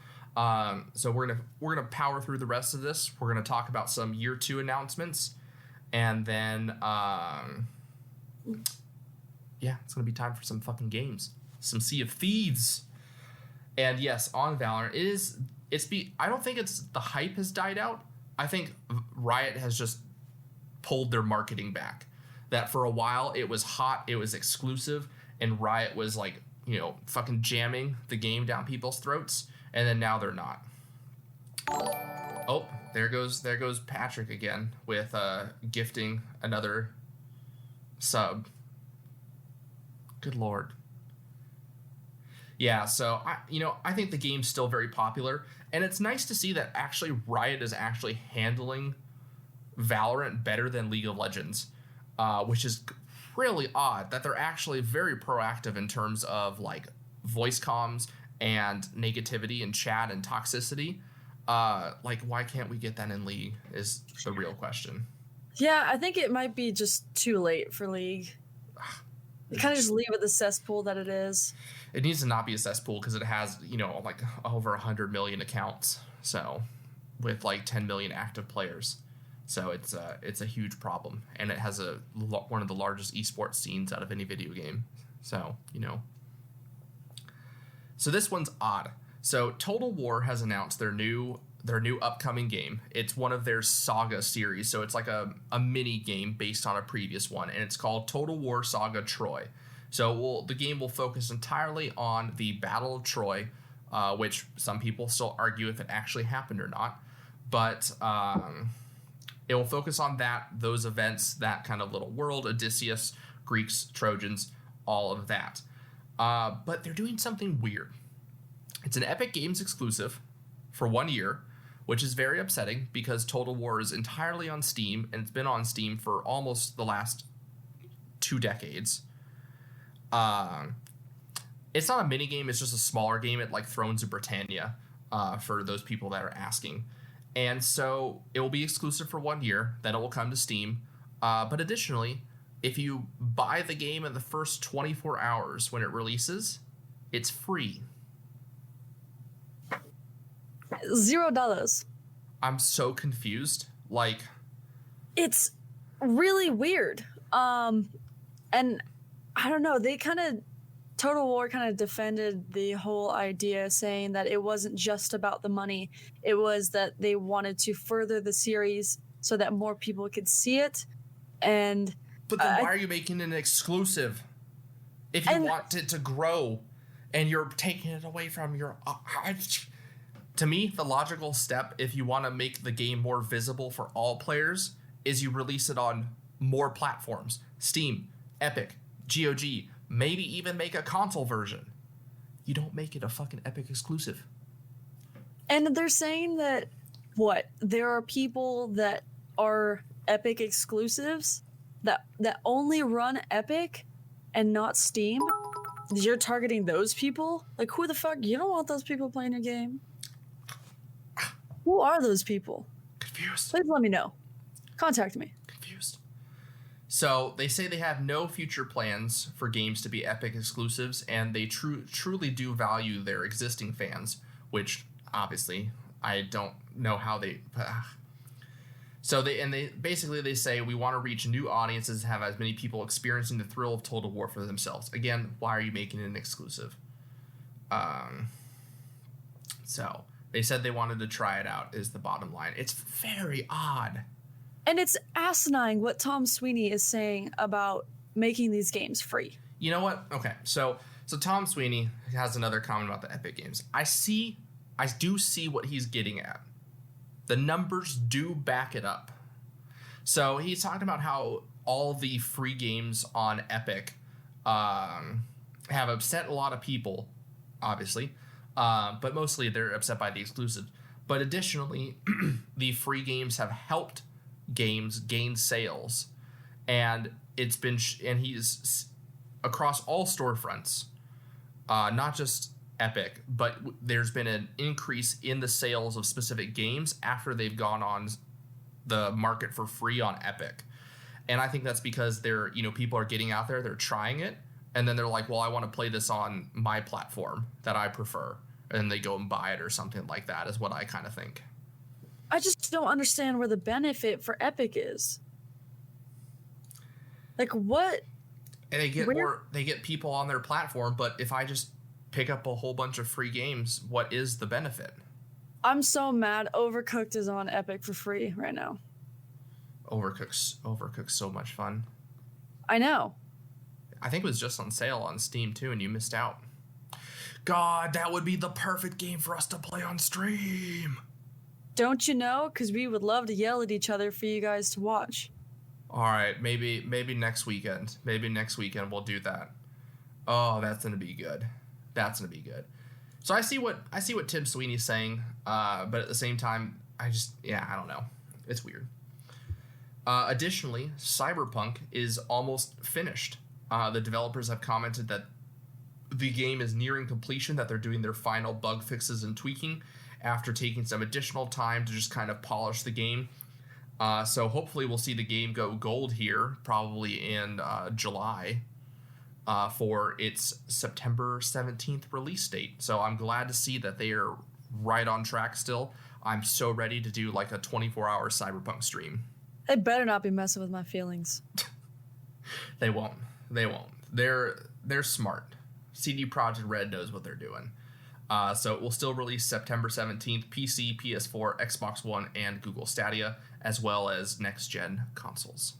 So we're gonna power through the rest of this. We're gonna talk about some year 2 announcements, and then it's gonna be time for some fucking games, some Sea of Thieves. And yes, on Valorant, I don't think the hype has died out. I think Riot has just pulled their marketing back. That for a while it was hot, it was exclusive, and Riot was like, fucking jamming the game down people's throats. And then now they're not. Oh, there goes Patrick again with gifting another sub. Good Lord. Yeah, so I think the game's still very popular, and it's nice to see that actually Riot is actually handling Valorant better than League of Legends, which is really odd that they're actually very proactive in terms of like voice comms and negativity in chat and toxicity. Why can't we get that in League is the real question. Yeah, I think it might be just too late for League. You kind of just leave it the cesspool that it is. It needs to not be a cesspool because it has, over 100 million accounts. So with 10 million active players. So it's a huge problem. And it has one of the largest esports scenes out of any video game. So, So this one's odd. So Total War has announced their new upcoming game. It's one of their Saga series, so it's like a mini game based on a previous one, and it's called Total War Saga Troy. So the game will focus entirely on the Battle of Troy, which some people still argue if it actually happened or not. But it will focus on those events, that kind of little world, Odysseus, Greeks, Trojans, all of that. But they're doing something weird. It's an Epic Games exclusive for 1 year, which is very upsetting because Total War is entirely on Steam, and it's been on Steam for almost the last 2 decades. It's not a mini game; it's just a smaller game at like Thrones of Britannia, for those people that are asking. And so it will be exclusive for 1 year. Then it will come to Steam. But additionally, if you buy the game in the first 24 hours when it releases, it's free. $0. I'm so confused. Like, It's really weird. And I don't know, Total War kind of defended the whole idea, saying that it wasn't just about the money. It was that they wanted to further the series so that more people could see it. And but then why are you making it an exclusive if you want it to grow and you're taking it away from your... To me, the logical step, if you want to make the game more visible for all players, is you release it on more platforms. Steam, Epic, GOG, maybe even make a console version. You don't make it a fucking Epic exclusive. And they're saying that, there are people that are Epic exclusives that only run Epic and not Steam? You're targeting those people? Like, who the fuck? You don't want those people playing your game. Who are those people? Confused. Please let me know. Contact me. Confused. So they say they have no future plans for games to be Epic exclusives, and they truly do value their existing fans, which obviously I don't know how they... So they basically say we want to reach new audiences, have as many people experiencing the thrill of Total War for themselves. Again, why are you making it an exclusive? So they said they wanted to try it out is the bottom line. It's very odd. And it's asinine what Tom Sweeney is saying about making these games free. You know what? Okay, so Tom Sweeney has another comment about the Epic games. I do see what he's getting at. The numbers do back it up. So he's talking about how all the free games on Epic have upset a lot of people, obviously, but mostly they're upset by the exclusive. But additionally, the free games have helped games gain sales, and it's been and he's across all storefronts, not just Epic, but there's been an increase in the sales of specific games after they've gone on the market for free on Epic. And I think that's because people are getting out there, they're trying it, and then they're like, well, I want to play this on my platform that I prefer, and they go and buy it or something like that is what I kind of think. I just don't understand where the benefit for Epic is. Like, what? And they get people on their platform, but if I just pick up a whole bunch of free games, what is the benefit? I'm so mad. Overcooked is on Epic for free right now. Overcook's so much fun. I know. I think it was just on sale on Steam too, and you missed out. God, that would be the perfect game for us to play on stream. Don't you know? Because we would love to yell at each other for you guys to watch. All right, maybe next weekend. Maybe next weekend we'll do that. Oh, that's gonna be good. That's gonna be good. So I see what Tim Sweeney's saying, but at the same time, I don't know. It's weird. Additionally, Cyberpunk is almost finished. The developers have commented that the game is nearing completion, that they're doing their final bug fixes and tweaking after taking some additional time to just kind of polish the game. So hopefully we'll see the game go gold here, probably in July, for its September 17th release date. So I'm glad to see that they are right on track still. I'm so ready to do like a 24-hour Cyberpunk stream. They better not be messing with my feelings. They won't. They're smart. CD Projekt Red knows what they're doing. So it will still release September 17th, PC, PS4, Xbox One, and Google Stadia, as well as next-gen consoles.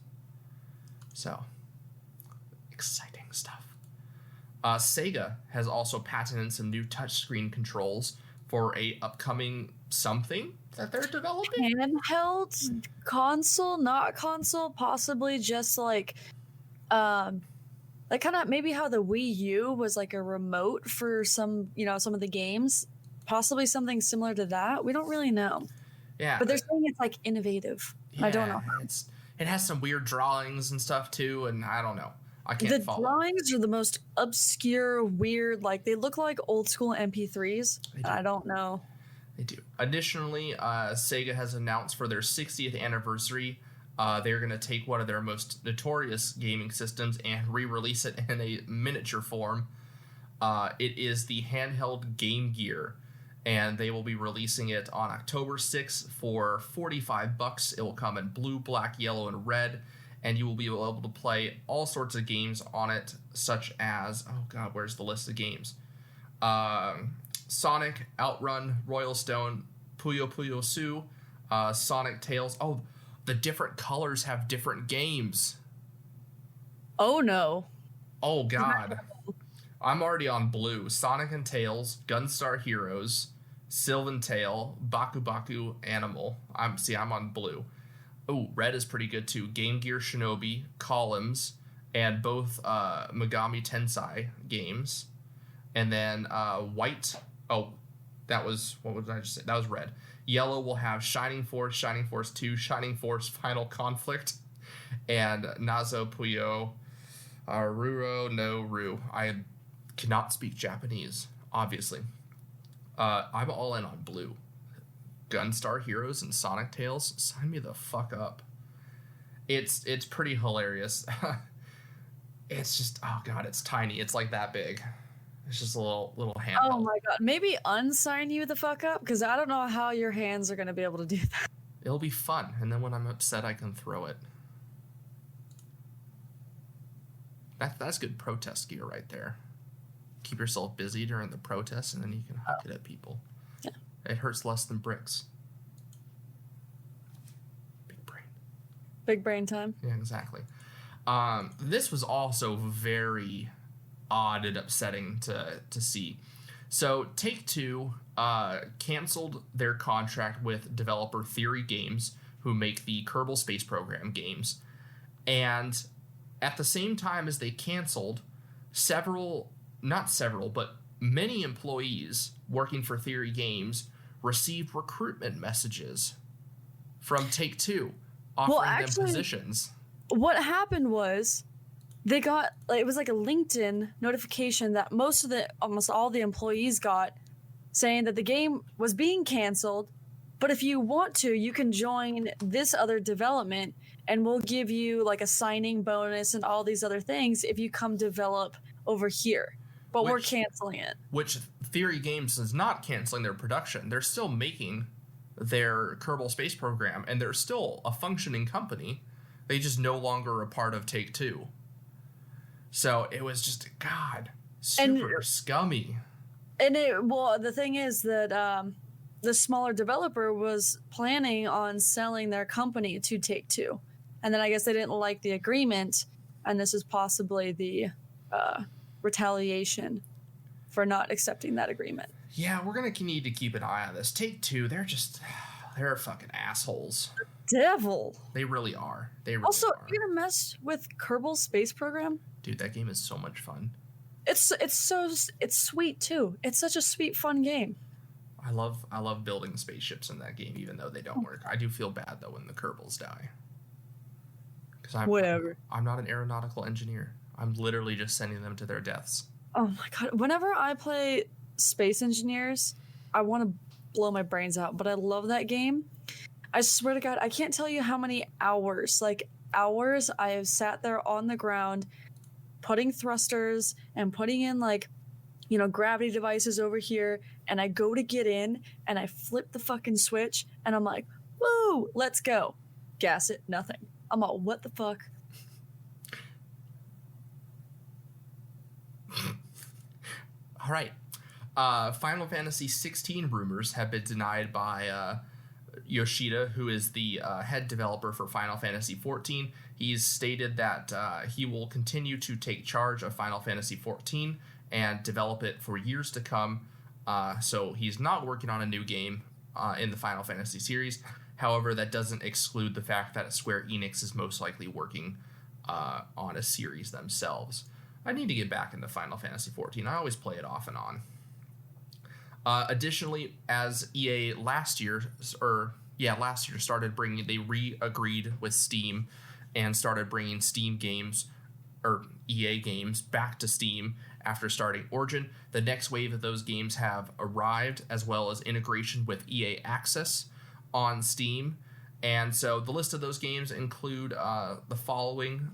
So, exciting stuff. Sega has also patented some new touchscreen controls for a upcoming something that they're developing. Handheld console, not console, possibly just like kind of maybe how the Wii U was like a remote for some of the games, possibly something similar to that. We don't really know. Yeah, but they're saying it's like innovative. Yeah, I don't know. It has some weird drawings and stuff too, and I don't know. I can't follow. The drawings are the most obscure, weird. Like they look like old school MP3s. I don't know. They do. Additionally, Sega has announced for their 60th anniversary They're going to take one of their most notorious gaming systems and re-release it in a miniature form. It is the handheld Game Gear, and they will be releasing it on October 6th for $45. It will come in blue, black, yellow, and red, and you will be able to play all sorts of games on it, such as, oh god, where's the list of games? Sonic, Outrun, Royal Stone, Puyo Puyo Su, Sonic Tales. Oh, the different colors have different games. Oh no. Oh god. I'm already on blue. Sonic and Tails, Gunstar Heroes, Sylvan Tale, Baku Baku Animal. I'm on blue. Oh, red is pretty good too. Game Gear Shinobi, Columns, and both Megami Tensei games. And then white. Oh, that was, what did I just say? That was red. Yellow will have Shining Force 2, Shining Force Final Conflict, and Nazo Puyo Ruro no Ru. I cannot speak Japanese, obviously. I'm all in on blue. Gunstar Heroes and Sonic Tales, sign me the fuck up. It's pretty hilarious. It's just, oh god, it's tiny. It's like that big. It's just a little handheld. Oh my god. Maybe unsign you the fuck up, because I don't know how your hands are going to be able to do that. It'll be fun, and then when I'm upset, I can throw it. That's good protest gear right there. Keep yourself busy during the protest, and then you can hook it at people. Yeah. It hurts less than bricks. Big brain. Big brain time. Yeah, exactly. This was also very odd and upsetting to see. So Take-Two canceled their contract with developer Theory Games, who make the Kerbal Space Program games. And at the same time as they canceled, but many employees working for Theory Games received recruitment messages from Take-Two offering them positions. What happened was they got, it was like a LinkedIn notification that almost all the employees got, saying that the game was being canceled, but if you want to, you can join this other development and we'll give you like a signing bonus and all these other things if you come develop over here. But we're canceling it. Which Theory Games is not canceling their production. They're still making their Kerbal Space Program, and they're still a functioning company. They just no longer a part of Take-Two. So it was just, God, super scummy. And the thing is that the smaller developer was planning on selling their company to Take-Two. And then I guess they didn't like the agreement, and this is possibly the retaliation for not accepting that agreement. Yeah, we're going to need to keep an eye on this. Take-Two, they're fucking assholes. Devil. They really are. Also, you gonna mess with Kerbal Space Program? Dude, that game is so much fun. It's sweet too. It's such a sweet, fun game. I love building spaceships in that game, even though they don't work. I do feel bad though when the Kerbals die. Whatever. I'm not an aeronautical engineer. I'm literally just sending them to their deaths. Oh my god! Whenever I play Space Engineers, I want to blow my brains out. But I love that game. I swear to God, I can't tell you how many hours I have sat there on the ground, putting thrusters and putting in gravity devices over here, and I go to get in and I flip the fucking switch and I'm like, woo, let's go. Gas it, nothing. I'm all, what the fuck? All right. Final Fantasy 16 rumors have been denied by Yoshida, who is the head developer for Final Fantasy 14. He's stated that he will continue to take charge of Final Fantasy 14 and develop it for years to come. So he's not working on a new game in the Final Fantasy series. However, that doesn't exclude the fact that Square Enix is most likely working on a series themselves. I need to get back into Final Fantasy 14. I always play it off and on. Additionally, as EA last year started bringing, they re-agreed with Steam and started bringing Steam games, or EA games, back to Steam after starting Origin. The next wave of those games have arrived, as well as integration with EA Access on Steam. And so the list of those games include the following,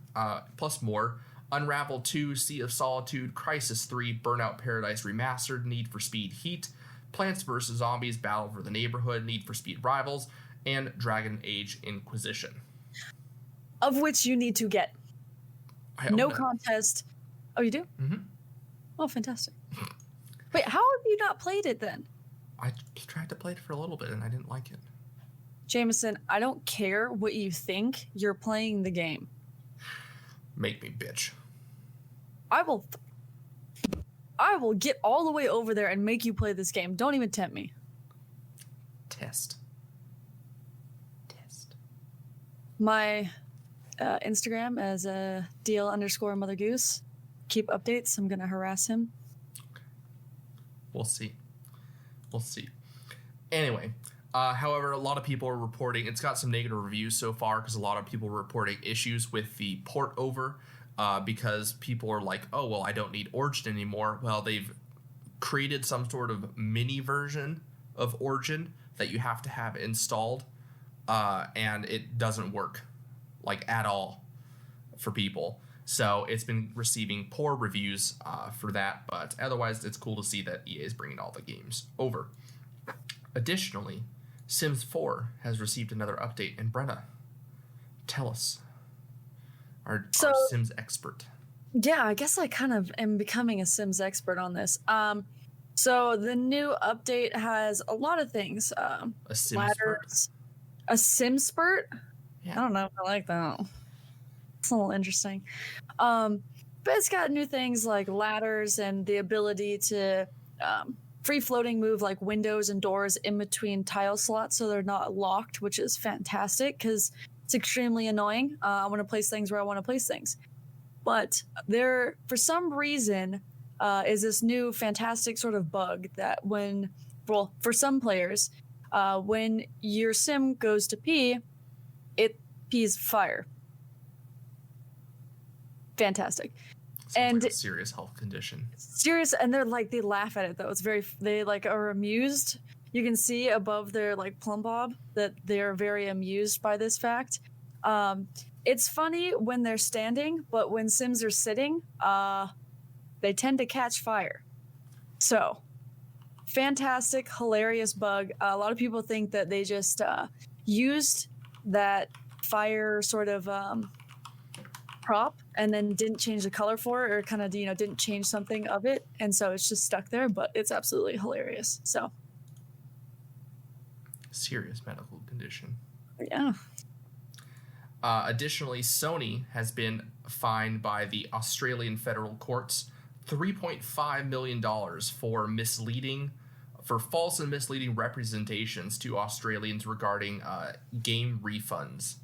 plus more: Unravel 2, Sea of Solitude, Crysis 3, Burnout Paradise Remastered, Need for Speed Heat, Plants vs. Zombies, Battle for the Neighborhood, Need for Speed Rivals, and Dragon Age Inquisition. Of which you need to get. No contest. Oh, you do? Mm-hmm. Oh, fantastic. Wait, how have you not played it then? I tried to play it for a little bit and I didn't like it. Jameson, I don't care what you think. You're playing the game. Make me bitch. I will get all the way over there and make you play this game. Don't even tempt me. Test. My Instagram as a DL_Mother Goose. Keep updates. I'm gonna harass him. We'll see. Anyway, however, a lot of people are reporting it's got some negative reviews so far because a lot of people are reporting issues with the port over because people are like, oh, well, I don't need Origin anymore. Well, they've created some sort of mini version of Origin that you have to have installed, and it doesn't work like at all for people. So it's been receiving poor reviews for that, but otherwise it's cool to see that EA is bringing all the games over. Additionally, Sims 4 has received another update, and Brenna, tell us, our Sims expert. Yeah, I guess I kind of am becoming a Sims expert on this. So the new update has a lot of things. A Sim ladders, a Sim spurt? Yeah. I don't know if I like that. It's a little interesting. But it's got new things like ladders and the ability to free-floating move like windows and doors in between tile slots so they're not locked, which is fantastic because it's extremely annoying. I want to place things where I want to place things. But there, for some reason, is this new fantastic sort of bug that for some players, when your sim goes to pee, it pees fire. Fantastic. Sounds like a serious health condition. Serious, and they laugh at it though. They are amused. You can see above their plumb bob that they're very amused by this fact. It's funny when they're standing, but when Sims are sitting, they tend to catch fire. So, fantastic, hilarious bug. A lot of people think that they just used that fire sort of prop and then didn't change the color for it, or kind of didn't change something of it, and so it's just stuck there. But it's absolutely hilarious. So, serious medical condition. Yeah. Additionally, Sony has been fined by the Australian federal courts $3.5 million for false and misleading representations to Australians regarding game refunds.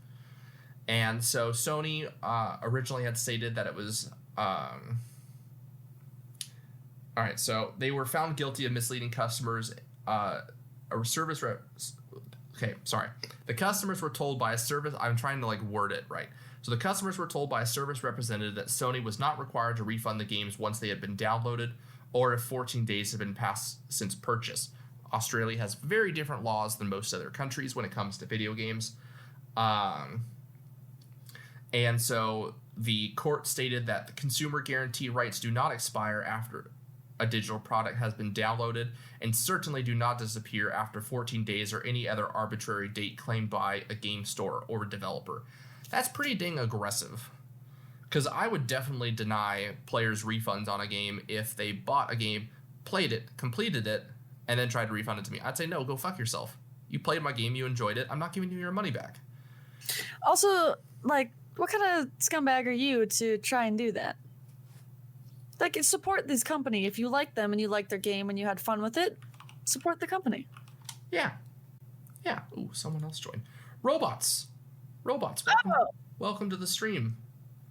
And so Sony originally had stated that it was... all right, so they were found guilty of misleading customers. The customers were told by a service... I'm trying to word it right. So the customers were told by a service representative that Sony was not required to refund the games once they had been downloaded or if 14 days had been passed since purchase. Australia has very different laws than most other countries when it comes to video games. And so the court stated that the consumer guarantee rights do not expire after a digital product has been downloaded and certainly do not disappear after 14 days or any other arbitrary date claimed by a game store or developer. That's pretty dang aggressive, because I would definitely deny players refunds on a game if they bought a game, played it, completed it, and then tried to refund it to me. I'd say, no, go fuck yourself. You played my game, you enjoyed it, I'm not giving you your money back. Also, what kind of scumbag are you to try and do that? Support this company. If you like them and you like their game and you had fun with it, support the company. Yeah. Ooh, someone else joined. Robots, welcome to the stream.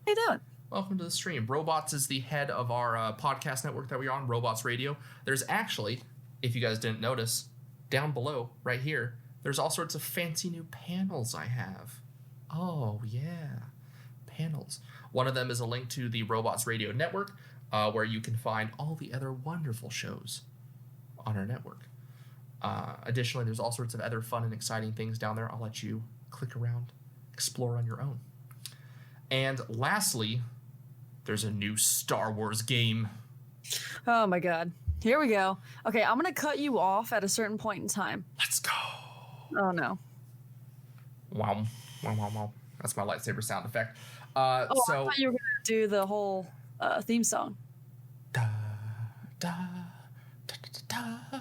How you doing? Welcome to the stream. Robots is the head of our podcast network that we're on, Robots Radio. There's actually, if you guys didn't notice, down below, right here, there's all sorts of fancy new panels I have. Oh, yeah. Panels. One of them is a link to the Robots Radio network, where you can find all the other wonderful shows on our network. Additionally, there's all sorts of other fun and exciting things down there. I'll let you click around, explore on your own. And lastly, there's a new Star Wars game. Oh my god. Here we go. Okay, I'm gonna cut you off at a certain point in time. Let's go. Oh no. Wow. Wow, wow, wow. That's my lightsaber sound effect. I thought you were gonna do the whole theme song. Da, da, da, da, da,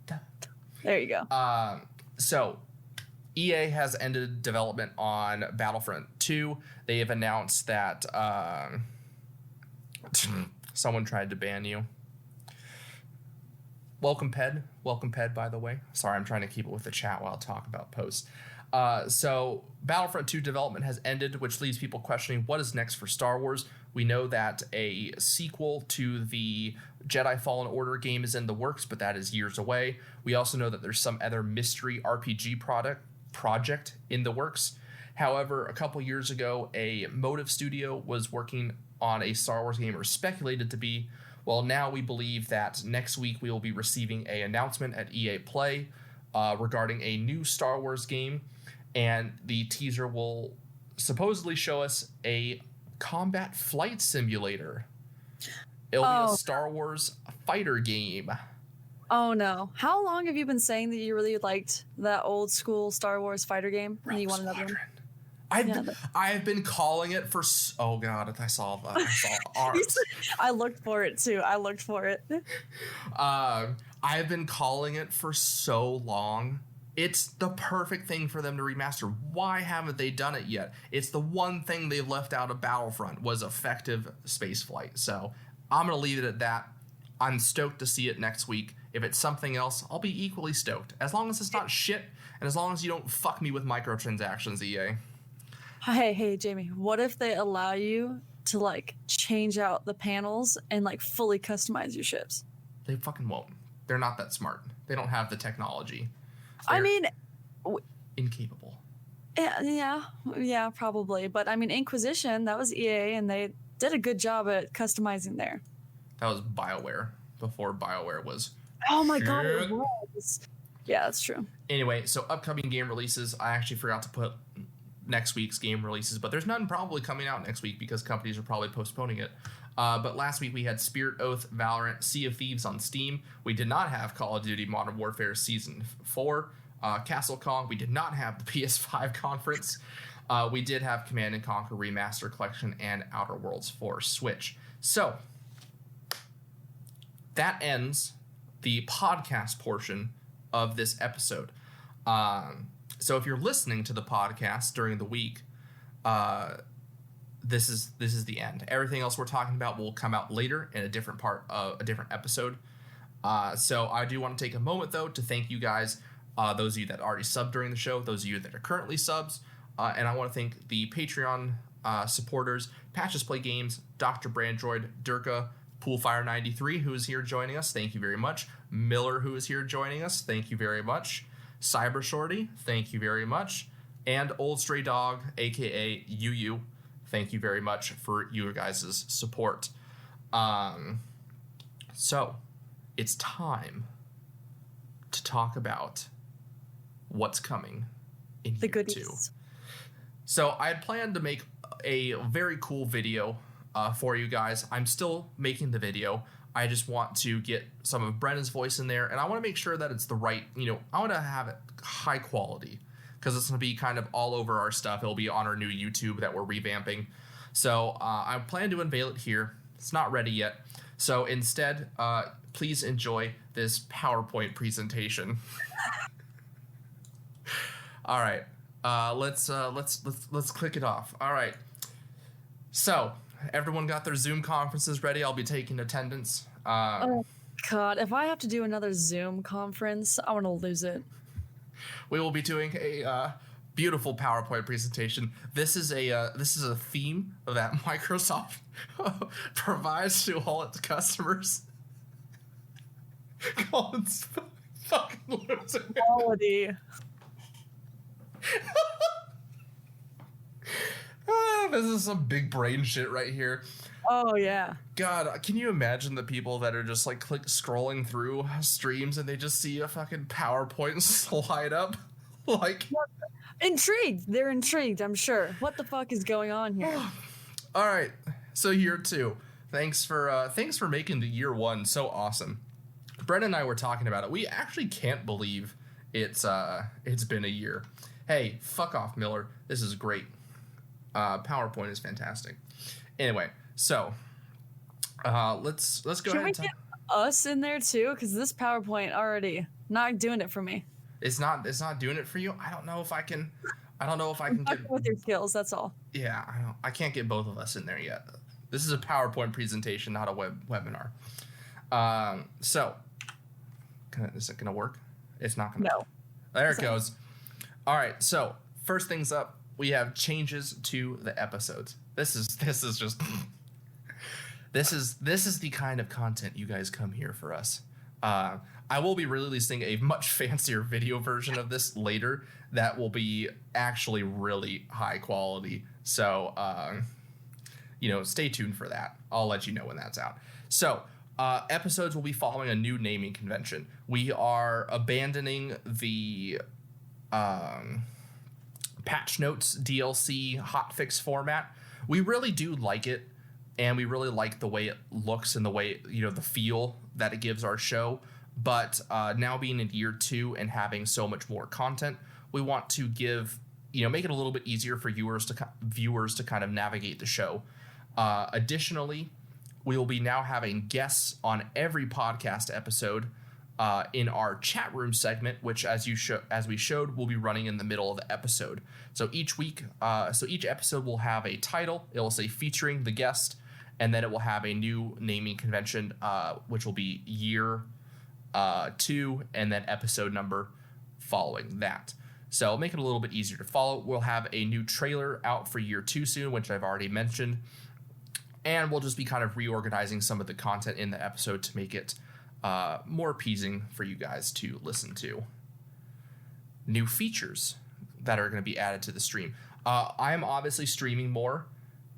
da. There you go. So EA has ended development on Battlefront 2. They have announced that someone tried to ban you. Welcome, Ped. Welcome, Ped, by the way. Sorry, I'm trying to keep it with the chat while I talk about posts. So Battlefront 2 development has ended, which leaves people questioning what is next for Star Wars. We know that a sequel to the Jedi Fallen Order game is in the works, but that is years away. We also know that there's some other mystery RPG project in the works. However, a couple years ago, a Motive studio was working on a Star Wars game, or speculated to be. Well, now we believe that next week we will be receiving an announcement at EA Play regarding a new Star Wars game, and the teaser will supposedly show us a combat flight simulator. It'll be a Star Wars fighter game. Oh no. How long have you been saying that you really liked that old school Star Wars fighter game? And you want another one? I've been calling it for... Oh god, I saw arms. I looked for it too. I've been calling it for so long. It's the perfect thing for them to remaster. Why haven't they done it yet? It's the one thing they've left out of Battlefront was effective spaceflight. So I'm going to leave it at that. I'm stoked to see it next week. If it's something else, I'll be equally stoked. As long as it's not shit, and as long as you don't fuck me with microtransactions, EA. Hey, Jamie, what if they allow you to, like, change out the panels and, like, fully customize your ships? They fucking won't. They're not that smart. They don't have the technology. I mean... incapable. Yeah, probably. But, I mean, Inquisition, that was EA, and they did a good job at customizing there. That was BioWare, before BioWare was... Oh my god, it was. Yeah, that's true. Anyway, so upcoming game releases. I actually forgot to put next week's game releases, but there's none probably coming out next week because companies are probably postponing it. But last week we had Spirit Oath, Valorant, Sea of Thieves on Steam. We did not have Call of Duty Modern Warfare Season 4, Castle Kong. We did not have the PS5 conference. We did have Command & Conquer Remaster Collection and Outer Worlds for Switch. So that ends the podcast portion of this episode. So if you're listening to the podcast during the week, this is the end. Everything else we're talking about will come out later in a different part of a different episode. So I do want to take a moment though to thank you guys, those of you that already subbed during the show, those of you that are currently subs, and I want to thank the Patreon supporters: Patches Play Games, Dr. Brandroid, Durka, Poolfire93, who is here joining us, thank you very much. Miller, who is here joining us, thank you very much. Cyber Shorty, thank you very much. And Old Stray Dog, aka UU, thank you very much for you guys' support. So it's time to talk about what's coming in the year goodies. 2. So I had planned to make a very cool video for you guys. I'm still making the video. I just want to get some of Brenna's voice in there, and I want to make sure that it's the right, I want to have it high quality, because it's going to be kind of all over our stuff. It'll be on our new YouTube that we're revamping. So I plan to unveil it here. It's not ready yet. So instead, please enjoy this PowerPoint presentation. All right, let's click it off. All right. So everyone got their Zoom conferences ready? I'll be taking attendance. Oh god, if I have to do another Zoom conference, I want to lose it. We will be doing a beautiful PowerPoint presentation. This is a theme that Microsoft provides to all its customers. Colin's fucking losing it. Quality. This is some big brain shit right here. Oh yeah. God, can you imagine the people that are just like scrolling through streams and they just see a fucking PowerPoint slide up? Like, Intrigued. They're intrigued, I'm sure. What the fuck is going on here? All right. So year 2. Thanks for making the year 1 so awesome. Brenna and I were talking about it. We actually can't believe it's been a year. Hey, fuck off, Miller. This is great. PowerPoint is fantastic. Anyway, so let's go Should ahead we and get us in there too? Because this PowerPoint already not doing it for me. It's not doing it for you. I don't know if I can get with your skills. That's all. Yeah, I can't get both of us in there yet. This is a PowerPoint presentation, not a webinar. So, is it gonna work? It's not gonna. No. There it goes. All right. So first things up, we have changes to the episodes. This is just this is the kind of content you guys come here for us. I will be releasing a much fancier video version of this later that will be actually really high quality. So, stay tuned for that. I'll let you know when that's out. So, episodes will be following a new naming convention. We are abandoning the patch notes DLC hotfix format. We really do like it, and we really like the way it looks and the way, the feel that it gives our show. But now being in year 2 and having so much more content, we want to make it a little bit easier for viewers to kind of navigate the show. Additionally, we will be now having guests on every podcast episode in our chat room segment, which as we showed, will be running in the middle of the episode. So each episode will have a title. It will say featuring the guest, and then it will have a new naming convention, which will be year 2, and then episode number following that. So make it a little bit easier to follow. We'll have a new trailer out for year 2 soon, which I've already mentioned. And we'll just be kind of reorganizing some of the content in the episode to make it more appeasing for you guys to listen to. New features that are going to be added to the stream. I am obviously streaming more,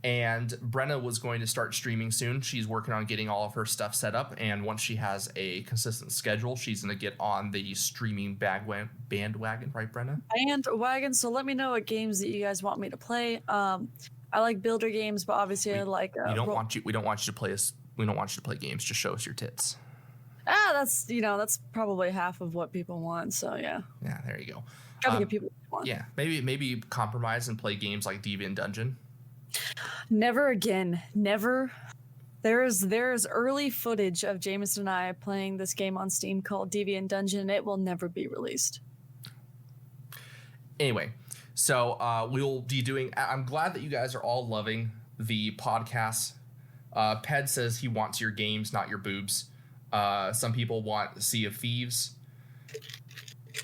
and Brenna was going to start streaming soon. She's working on getting all of her stuff set up, and once she has a consistent schedule, she's going to get on the streaming bandwagon, right, Brenna? Bandwagon. So let me know what games that you guys want me to play. I like builder games, but obviously I like. We don't want you to play games. Just show us your tits. That's probably half of what people want. So yeah. Yeah, there you go. Gotta get people want. Yeah, maybe compromise and play games like Deviant Dungeon. Never again. Never. There's early footage of Jameson and I playing this game on Steam called Deviant Dungeon. It will never be released. Anyway, so we'll be doing. I'm glad that you guys are all loving the podcast. Ped says he wants your games, not your boobs. Some people want Sea of Thieves.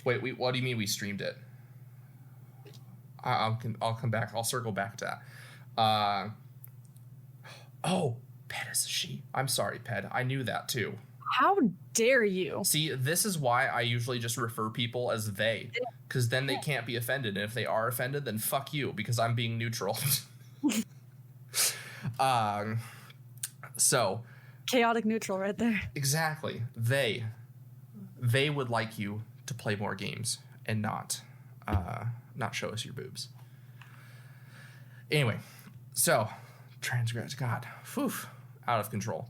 Wait, what do you mean we streamed it? I'll come back. I'll circle back to that. Ped is a she. I'm sorry, Ped. I knew that too. How dare you? See, this is why I usually just refer people as they, because then they can't be offended. And if they are offended, then fuck you, because I'm being neutral. So. Chaotic neutral right there. Exactly. They would like you to play more games and not show us your boobs. Anyway, so transgress, God, out of control.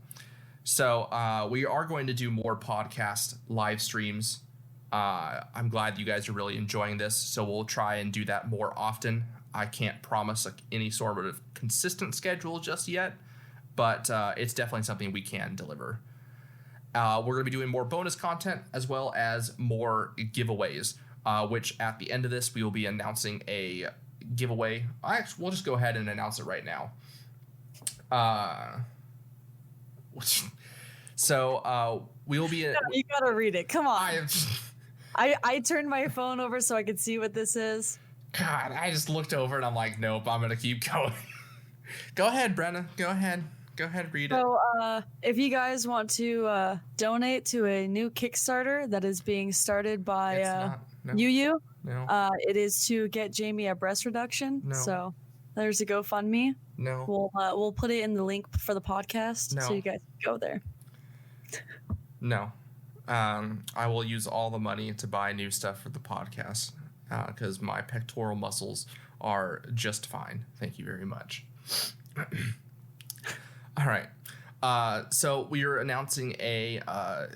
So we are going to do more podcast live streams. I'm glad you guys are really enjoying this, so we'll try and do that more often. I can't promise any sort of consistent schedule just yet, but it's definitely something we can deliver. We're going to be doing more bonus content as well as more giveaways, which at the end of this, we will be announcing a giveaway. We'll just go ahead and announce it right now. We will be... You gotta read it. Come on. I turned my phone over so I could see what this is. God, I just looked over and I'm like, nope, I'm going to keep going. Go ahead, Brenna. Go ahead, read it. So, if you guys want to donate to a new Kickstarter that is being started by Yu, no. It is to get Jamie a breast reduction. No. So, there's a GoFundMe. No. We'll put it in the link for the podcast, so you guys can go there. No. I will use all the money to buy new stuff for the podcast. because my pectoral muscles are just fine. Thank you very much. All right. So we are announcing a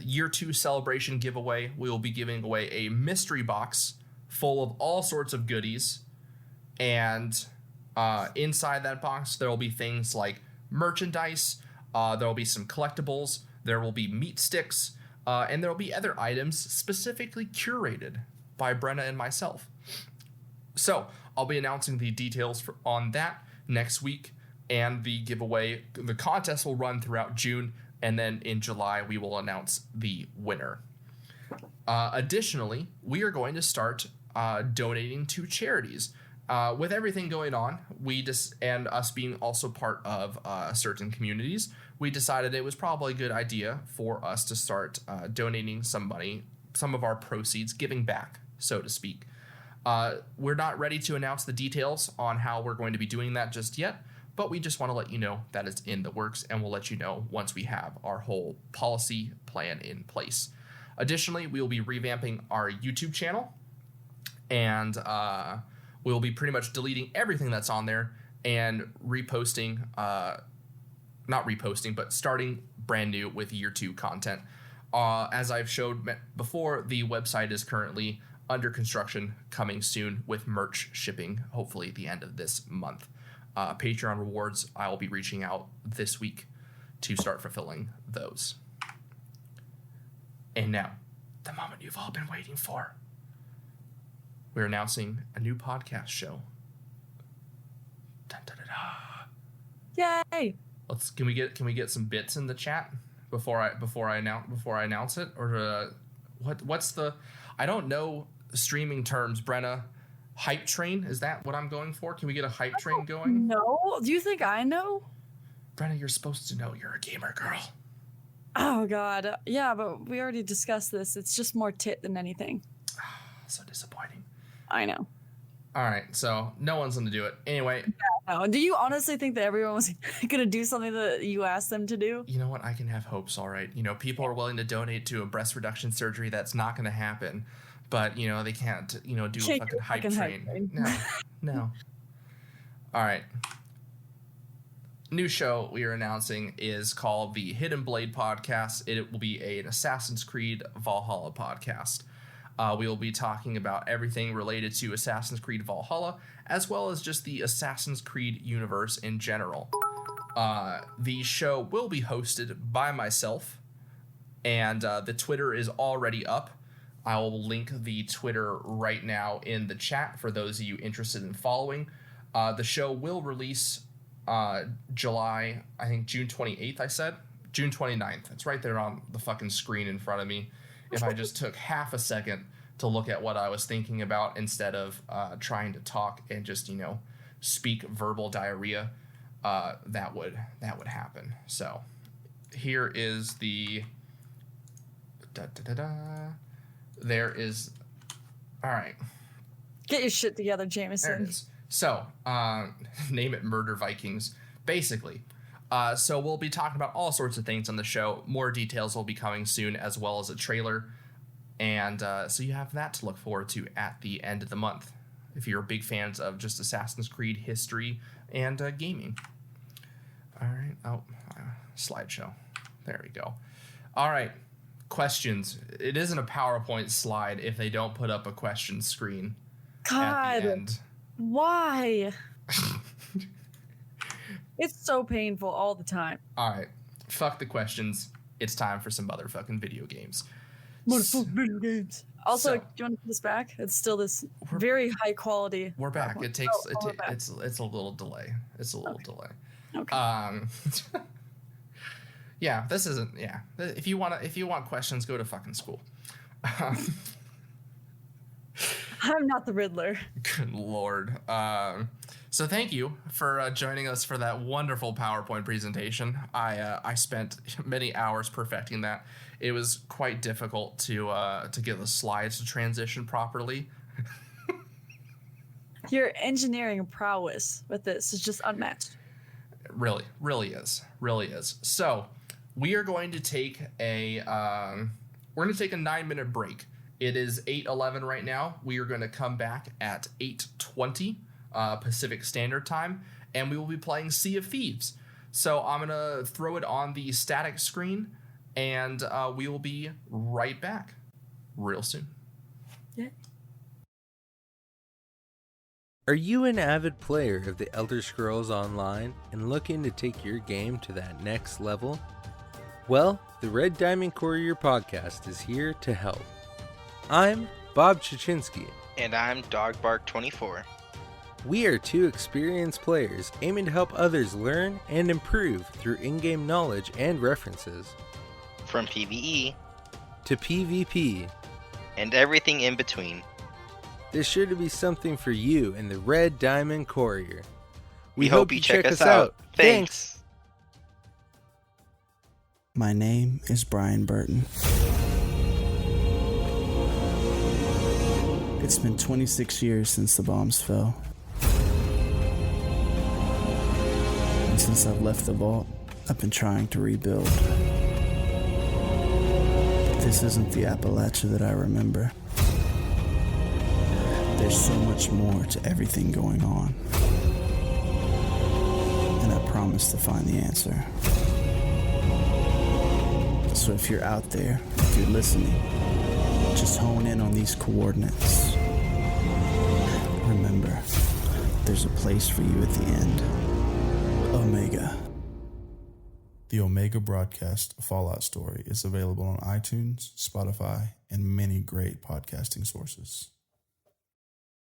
year 2 celebration giveaway. We will be giving away a mystery box full of all sorts of goodies. And inside that box, there will be things like merchandise. There will be some collectibles. There will be meat sticks. And there will be other items specifically curated by Brenna and myself. So I'll be announcing the details on that next week. And the giveaway, the contest will run throughout June, and then in July we will announce the winner. Additionally, we are going to start donating to charities. With everything going on, and us being also part of certain communities, we decided it was probably a good idea for us to start donating some money, some of our proceeds, giving back, so to speak. We're not ready to announce the details on how we're going to be doing that just yet, but we just want to let you know that it's in the works, and we'll let you know once we have our whole policy plan in place. Additionally, we will be revamping our YouTube channel, and we'll be pretty much deleting everything that's on there and reposting, not reposting, but starting brand new with year 2 content. As I've showed before, the website is currently under construction, coming soon with merch shipping, hopefully at the end of this month. Patreon rewards, I will be reaching out this week to start fulfilling those. And now, the moment you've all been waiting for. We're announcing a new podcast show. Dun, dun, dun, dun. Yay! Can we get some bits in the chat before I announce it, or what's the, I don't know streaming terms, Brenna. Hype train, is that what I'm going for? Can we get a hype train going? No. Do you think I know? Brenna, you're supposed to know. You're a gamer girl. Oh, God. Yeah, but we already discussed this. It's just more tit than anything. So disappointing. I know. All right, so no one's going to do it. Anyway. No. Do you honestly think that everyone was going to do something that you asked them to do? You know what? I can have hopes, all right. You know, people are willing to donate to a breast reduction surgery that's not going to happen. But, you know, they can't, you know, do a fucking hype train. No. All right. New show we are announcing is called the Hidden Blade Podcast. It will be an Assassin's Creed Valhalla podcast. We will be talking about everything related to Assassin's Creed Valhalla, as well as just the Assassin's Creed universe in general. The show will be hosted by myself, and the Twitter is already up. I will link the Twitter right now in the chat for those of you interested in following. The show will release July, I think June 28th, I said? June 29th. It's right there on the fucking screen in front of me. If I just took half a second to look at what I was thinking about instead of trying to talk and just, you know, speak verbal diarrhea, that would happen. So here is the... There is... All right. Get your shit together, Jameson. There it is. So, name it Murder Vikings, basically. So we'll be talking about all sorts of things on the show. More details will be coming soon, as well as a trailer. And so you have that to look forward to at the end of the month, if you're big fans of just Assassin's Creed history and gaming. All right. Oh, slideshow. There we go. All right. Questions. It isn't a PowerPoint slide if they don't put up a question screen at the end. Why? It's so painful all the time. All right. Fuck the questions. It's time for some motherfucking video games. Motherfucking video games. Also, do you want to put this back? It's still this very high quality. We're back. It takes it's a little delay. It's a little delay. Okay. Yeah, this isn't. Yeah, if you want questions, go to fucking school. I'm not the Riddler. Good Lord. So thank you for joining us for that wonderful PowerPoint presentation. I spent many hours perfecting that. It was quite difficult to get the slides to transition properly. Your engineering prowess with this is just unmatched. It really is. So we are going to take a 9-minute break. It is 8:11 right now. We are going to come back at 8:20 Pacific Standard Time, and we will be playing Sea of Thieves. So I'm going to throw it on the static screen, and we will be right back real soon. Yeah. Are you an avid player of the Elder Scrolls Online and looking to take your game to that next level? Well, the Red Diamond Courier podcast is here to help. I'm Bob Chichinski. And I'm Dogbark24. We are two experienced players aiming to help others learn and improve through in-game knowledge and references. From PvE to PvP. And everything in between. There's sure to be something for you in the Red Diamond Courier. We hope you check us out. Thanks. My name is Brian Burton. It's been 26 years since the bombs fell. And since I've left the vault, I've been trying to rebuild. This isn't the Appalachia that I remember. There's so much more to everything going on. And I promise to find the answer. So if you're out there, if you're listening, just hone in on these coordinates. Remember, there's a place for you at the end. Omega. The Omega Broadcast Fallout story is available on iTunes, Spotify, and many great podcasting sources.